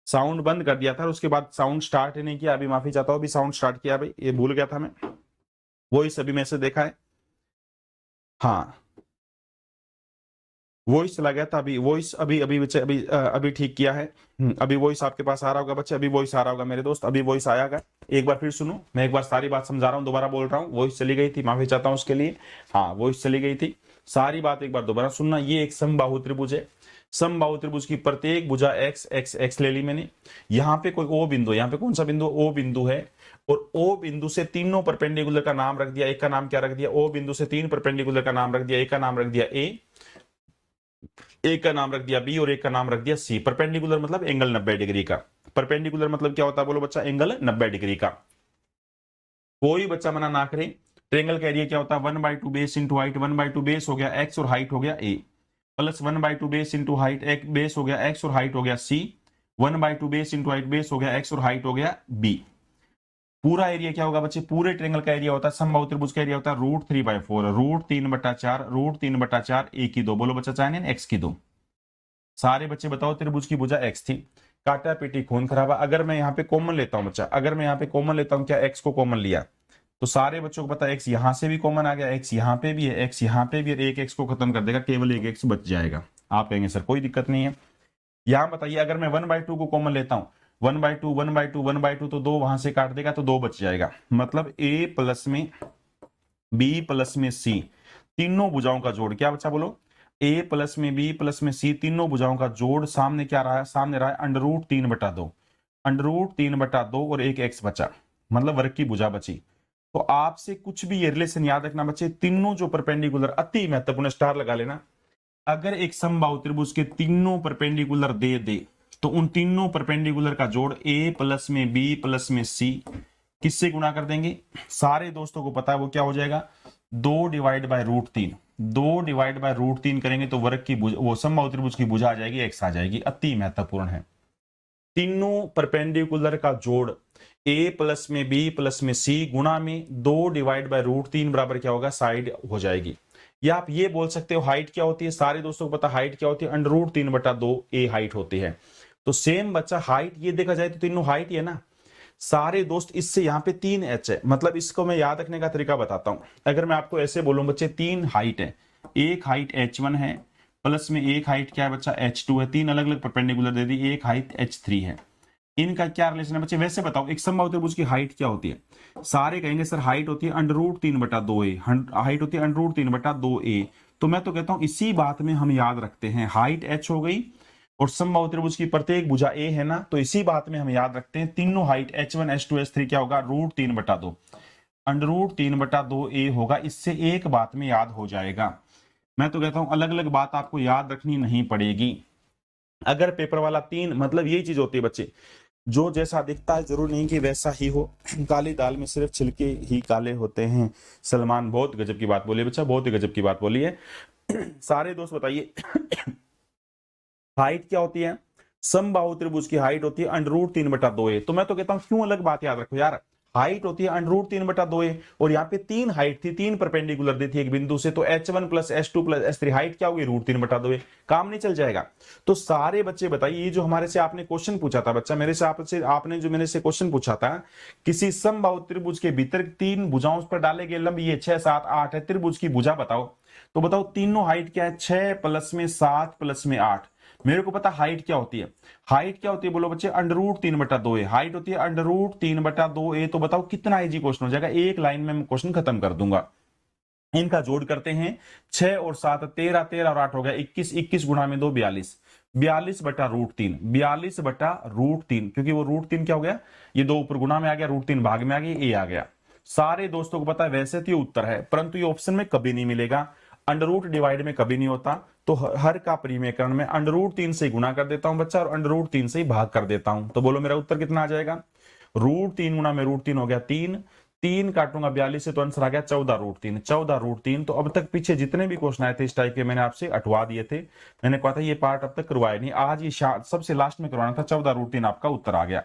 साउंड बंद कर दिया था और उसके बाद साउंड स्टार्ट ही नहीं किया। अभी माफी चाहता हूँ, अभी साउंड स्टार्ट किया भाई, ये भूल गया था मैं, वॉइस अभी मैसेज देखा है, हाँ वॉइस चला गया था, अभी वॉइस अभी अभी बच्चे अभी ठीक किया है। अभी वॉइस आपके पास आ रहा होगा बच्चे, अभी वॉइस आ रहा होगा मेरे दोस्त, अभी वॉइस आएगा। एक बार फिर सुनो, मैं एक बार सारी बात समझा रहा हूँ, दोबारा बोल रहा हूँ, वॉइस चली गई थी, माफी चाहता हूँ उसके लिए। हाँ वॉइस चली गई थी, सारी बात एक बार दोबारा सुनना। ये एक समबाहु त्रिभुज है, समबाहु त्रिभुज की प्रत्येक भुजा एक्स एक्स एक्स ले ली मैंने। यहाँ पे कोई ओ बिंदु, यहाँ पे कौन सा बिंदु, ओ बिंदु है, और ओ बिंदु से तीनों परपेंडिकुलर का नाम रख दिया। एक का नाम क्या रख दिया, ओ बिंदु से तीन परपेंडिकुलर का नाम रख दिया। एक का नाम रख दिया ए, एक का नाम रख दिया बी, और एक का नाम रख दिया सी। परपेंडिकुलर मतलब एंगल 90 डिग्री का। परपेंडिकुलर मतलब क्या होता है बोलो बच्चा, एंगल 90 डिग्री का। कोई बच्चा मना ना करे। ट्रेंगल का एरिया क्या होता है, 1/2 बेस इंटू हाइट, 1/2 बेस हो गया एक्स और हाइट हो गया ए, प्लस 1/2 बेस इंटू हाइट एक बेस हो गया एक्स और हाइट हो गया सी, 1/2 बेस इंटू हाइट बेस हो गया एक्स और हाइट हो गया बी। पूरा एरिया क्या होगा बच्चे, पूरे ट्रेंगल का एरिया होता है, समबाहु त्रिभुज का एरिया होता है √3/4, √3/4, √3/4 ए की 2, बोलो बच्चा चाहे एक्स की 2। सारे बच्चे बताओ, त्रिभुज की भुजा एक्स थी, काटा पीटी खून खराबा। अगर मैं यहाँ पे कॉमन लेता हूं बच्चा, अगर मैं यहाँ पे कॉमन लेता हूं, क्या एक्स को कॉमन लिया तो सारे बच्चों को पता है एक्स यहां से भी कॉमन आ गया, एक्स यहाँ पे भी है, एक्स यहाँ पे भी है, एक एक्स को खत्म कर देगा, केवल एक एक्स बच जाएगा। आप कहेंगे सर कोई दिक्कत नहीं है। यहां बताइए अगर मैं 1/2 को कॉमन लेता हूं, 1/2 1/2 1/2 तो 2 वहां से काट देगा तो 2 बच जाएगा। मतलब ए प्लस में बी प्लस में सी, तीनों भुजाओं का जोड़, क्या बच्चा बोलो, ए प्लस में बी प्लस में सी, तीनों भुजाओं का जोड़। सामने क्या रहा है, सामने रहा है √3/2, √3/2 और एक एक्स बचा, मतलब वर्ग की भुजा बची। तो आपसे कुछ भी ये रिलेशन याद रखना बच्चे, तीनों जो परपेंडिकुलर, अति महत्वपूर्ण, स्टार लगा लेना। अगर एक समबाहु त्रिभुज के तीनों परपेंडिकुलर दे दे तो उन तीनों परपेंडिकुलर का जोड़ ए प्लस में बी प्लस में सी किससे गुणा कर देंगे। सारे दोस्तों को पता है वो क्या हो जाएगा, 2/√3, 2/√3 करेंगे तो वर्ग की वो समबाहु त्रिभुज की भुजा आ जाएगी, एक्स आ जाएगी। अति महत्वपूर्ण है। तीनों परपेंडिकुलर का जोड़ ए प्लस में बी प्लस में सी गुणा में 2/√3 बराबर क्या होगा, साइड हो जाएगी। या आप ये बोल सकते हो हाइट क्या होती है, सारे दोस्तों को पता हाइट क्या होती है, √3/2 ए हाइट होती है। तो सेम बच्चा हाइट ये देखा जाए तो तीनों हाइट ही है ना सारे दोस्त। इससे यहाँ पे 3h है, मतलब इसको मैं याद रखने का तरीका बताता हूं। अगर मैं आपको ऐसे बोलूं बच्चे 3 हाइट है, एक हाइट h1 है, प्लस में एक हाइट क्या है बच्चा h2 है, तीन अलग अलग परपेंडिकुलर दे दी, एक हाइट h3 है, इनका क्या रिलेशन है बच्चे। वैसे बताओ एक समबाहु त्रिभुज की हाइट क्या होती है, सारे कहेंगे सर हाइट होती है √3/2a, हाइट होती है √3/2a। तो मैं तो कहता हूं इसी बात में हम याद रखते हैं, हाइट h हो गई और समबाहु त्रिभुज की प्रत्येक भुजा a है ना, तो इसी बात में हम याद रखते हैं तीनों हाइट h1 h2 h3 क्या होगा, √3/2, √3/2a होगा। इससे एक बात में याद हो जाएगा। मैं तो कहता हूं अलग अलग बात आपको याद रखनी नहीं पड़ेगी। अगर पेपर वाला 3, मतलब यही चीज होती है बच्चे, जो जैसा दिखता है जरूर नहीं कि वैसा ही हो। काली दाल में सिर्फ छिलके ही काले होते हैं। सलमान बहुत गजब की बात बोली बच्चा, बहुत ही गजब की बात बोली है। सारे दोस्त बताइए हाइट क्या होती है, समबाहु त्रिभुज की हाइट होती है √3/2a। तो मैं तो कहता हूं क्यों अलग बात याद रखो यार, हाइट होती है √3/2a और यहाँ पे 3 हाइट थी, 3 परपेंडिकुलर दी थी एक बिंदु से, तो h1 plus h2 plus h3 height क्या होगी, √3/2a। काम नहीं चल जाएगा। तो सारे बच्चे बताइए, ये जो हमारे से आपने क्वेश्चन पूछा था बच्चा, मेरे से आपने जो मेरे से क्वेश्चन पूछा था, किसी समबाहु त्रिभुज के भीतर 3 भुजाओं पर डाले गए लंब ये 6 7 8 है, त्रिभुज की भुजा बताओ। तो बताओ तीनों हाइट क्या है, 6 प्लस में 7 प्लस में 8। मेरे को पता हाइट क्या होती है, हाइट क्या होती है बोलो बच्चे, √3/2a हाइट होती है √3/2a। तो बताओ कितना इजी क्वेश्चन हो जाएगा, एक लाइन में मैं क्वेश्चन खत्म कर दूंगा। इनका जोड़ करते हैं, 6 और 7 13, 13 और 8 हो गया 21, 21 गुणा में 2 42, 42/√3, 42/√3, क्योंकि वो √3 क्या हो गया, ये 2 ऊपर गुणा में आ गया, √3 भाग में आ गया, ए आ गया। सारे दोस्तों को पता है वैसे तो ये उत्तर है, परंतु ये ऑप्शन में कभी नहीं मिलेगा, अंडर डिवाइड में कभी नहीं होता। तो हर का परिमेयकरण में √3 से गुणा कर देता हूं बच्चा और √3 से ही भाग कर देता हूं। तो बोलो मेरा उत्तर कितना आ जाएगा, √3 गुणा में √3 हो गया 3, 3 काटूंगा 42 से तो आंसर आ गया 14√3, 14√3। तो अब तक पीछे जितने भी क्वेश्चन आए थे इस टाइप के मैंने आपसे अटवा दिए थे। मैंने कहा था ये पार्ट अब तक करवाया नहीं, आज ये सबसे लास्ट में करवाना था, 14√3 आपका उत्तर आ गया।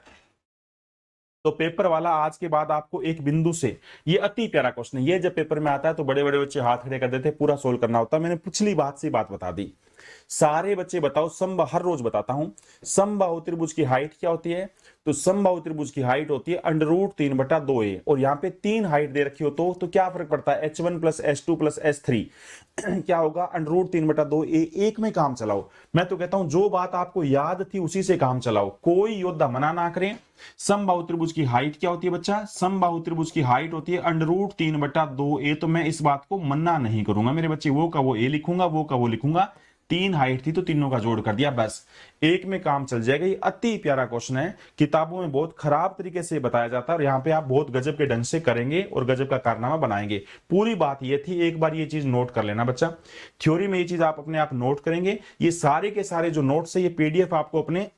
तो पेपर वाला आज के बाद आपको एक बिंदु से, ये अति प्यारा क्वेश्चन है, ये जब पेपर में आता है तो बड़े बड़े बच्चे हाथ खड़े कर देते, पूरा सोल्व करना होता है। मैंने पिछली बात से बात बता दी, सारे बच्चे बताओ समबाहु, हर रोज बताता हूं, समबाहु त्रिभुज की हाइट क्या होती है? तो समबाहु त्रिभुज की हाइट होती है √3/2a, और यहाँ पे 3 हाइट दे रखी हो तो क्या फर्क पड़ता है? h1 + h2 + h3 क्या होगा? √3/2a। एक में काम चलाओ। मैं तो कहता हूं जो बात आपको याद थी उसी से काम चलाओ, कोई योद्धा मना ना करें। समबाहु त्रिभुज की हाइट क्या होती है बच्चा? समबाहु त्रिभुज की हाइट होती है √3/2a। तो मैं इस बात को मना नहीं करूंगा मेरे बच्चे, वो का वो a लिखूंगा, वो का वो लिखूंगा। 3 हाइट थी तो तीनों का जोड़ कर दिया, बस एक में काम चल जाएगा। ये अति प्यारा क्वेश्चन है, किताबों में बहुत खराब तरीके से बताया जाता है और यहाँ पे आप बहुत गजब के ढंग से करेंगे और गजब का कारनामा बनाएंगे। पूरी बात ये थी, एक बार ये चीज नोट कर लेना बच्चा, थ्योरी में ये चीज आप अपने आप नोट करेंगे। ये सारे के सारे जो नोट्स है, ये पीडीएफ आपको अपने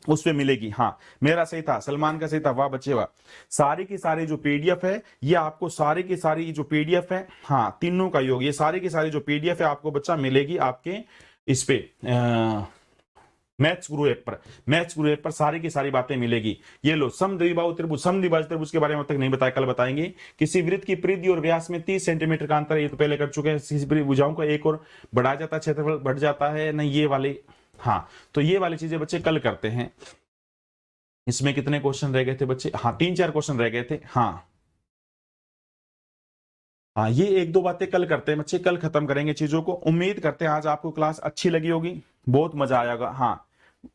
उस पे मिलेगी। हाँ मेरा सही था, सलमान का सही था, वाह बच्चे वाह। सारे की सारे जो पीडीएफ है ये आपको, सारे की सारी जो पीडीएफ है, हाँ तीनों का योग, ये सारे की सारी जो पीडीएफ है आपको बच्चा मिलेगी आपके इस पे मैथ्स गुरु ऐप पर। मैथ्स गुरु ऐप पर सारी की सारी बातें मिलेगी। ये लो, समद्विबाहु त्रिभुज, समद्विबाहु त्रिभुज के बारे में अब तक नहीं बताया, कल बताएंगे। किसी वृत्त की परिधि और व्यास में 30 सेंटीमीटर का अंतर, ये तो पहले कर चुके हैं। किसी भुजाओं का एक और बढ़ा जाता है, क्षेत्रफल बढ़ जाता है, नहीं ये वाले, हाँ तो ये वाली चीजें बच्चे कल करते हैं। इसमें कितने क्वेश्चन रह गए थे बच्चे? हाँ 3-4 क्वेश्चन रह गए थे। हाँ हाँ ये 1-2 बातें कल करते हैं बच्चे, कल खत्म करेंगे चीजों को। उम्मीद करते हैं आज आपको क्लास अच्छी लगी होगी, बहुत मजा आएगा। हाँ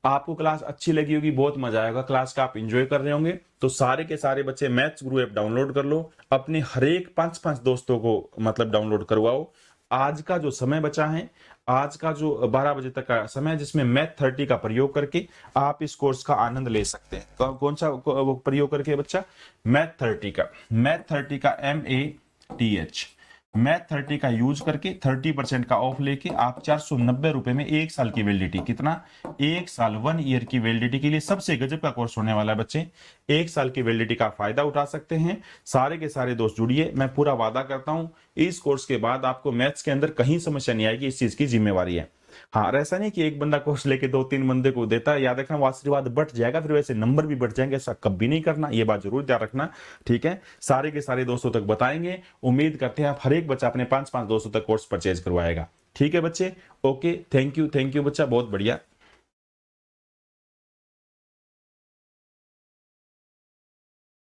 आपको क्लास अच्छी लगी होगी, बहुत मजा आएगा, क्लास का आप एंजॉय कर रहे होंगे। तो सारे के सारे बच्चे मैथ्स गुरु ऐप डाउनलोड कर लो, अपने हर एक 5-5 दोस्तों को मतलब डाउनलोड करवाओ। आज का जो समय बचा है, आज का जो 12 बजे तक का समय है, जिसमें मैथ 30 का प्रयोग करके आप इस कोर्स का आनंद ले सकते हैं। तो कौन सा वो प्रयोग करके बच्चा? मैथ 30 का, मैथ 30 का MATH, मैथ 30 का यूज करके 30% का ऑफ लेके आप 490 रुपए में 1 साल की वैलिडिटी, कितना? 1 साल 1 ईयर की वैलिडिटी के लिए सबसे गजब का कोर्स होने वाला है बच्चे। 1 साल की वैलिडिटी का फायदा उठा सकते हैं। सारे के सारे दोस्त जुड़िए, मैं पूरा वादा करता हूं इस कोर्स के बाद आपको मैथ्स के अंदर कहीं समस्या नहीं आएगी, इस चीज की जिम्मेवारी है। हाँ और ऐसा नहीं कि एक बंदा कोर्स लेके 2-3 बंदे को देता है, याद रखना वो आशीर्वाद बढ़ जाएगा, फिर वैसे नंबर भी बढ़ जाएंगे, ऐसा कभी नहीं करना, ये बात जरूर ध्यान रखना, ठीक है। सारे के सारे दोस्तों तक बताएंगे, उम्मीद करते हैं आप हर एक बच्चा अपने 5-5 दोस्तों तक कोर्स परचेज करवाएगा, ठीक है बच्चे। ओके, थैंक यू बच्चा, बहुत बढ़िया।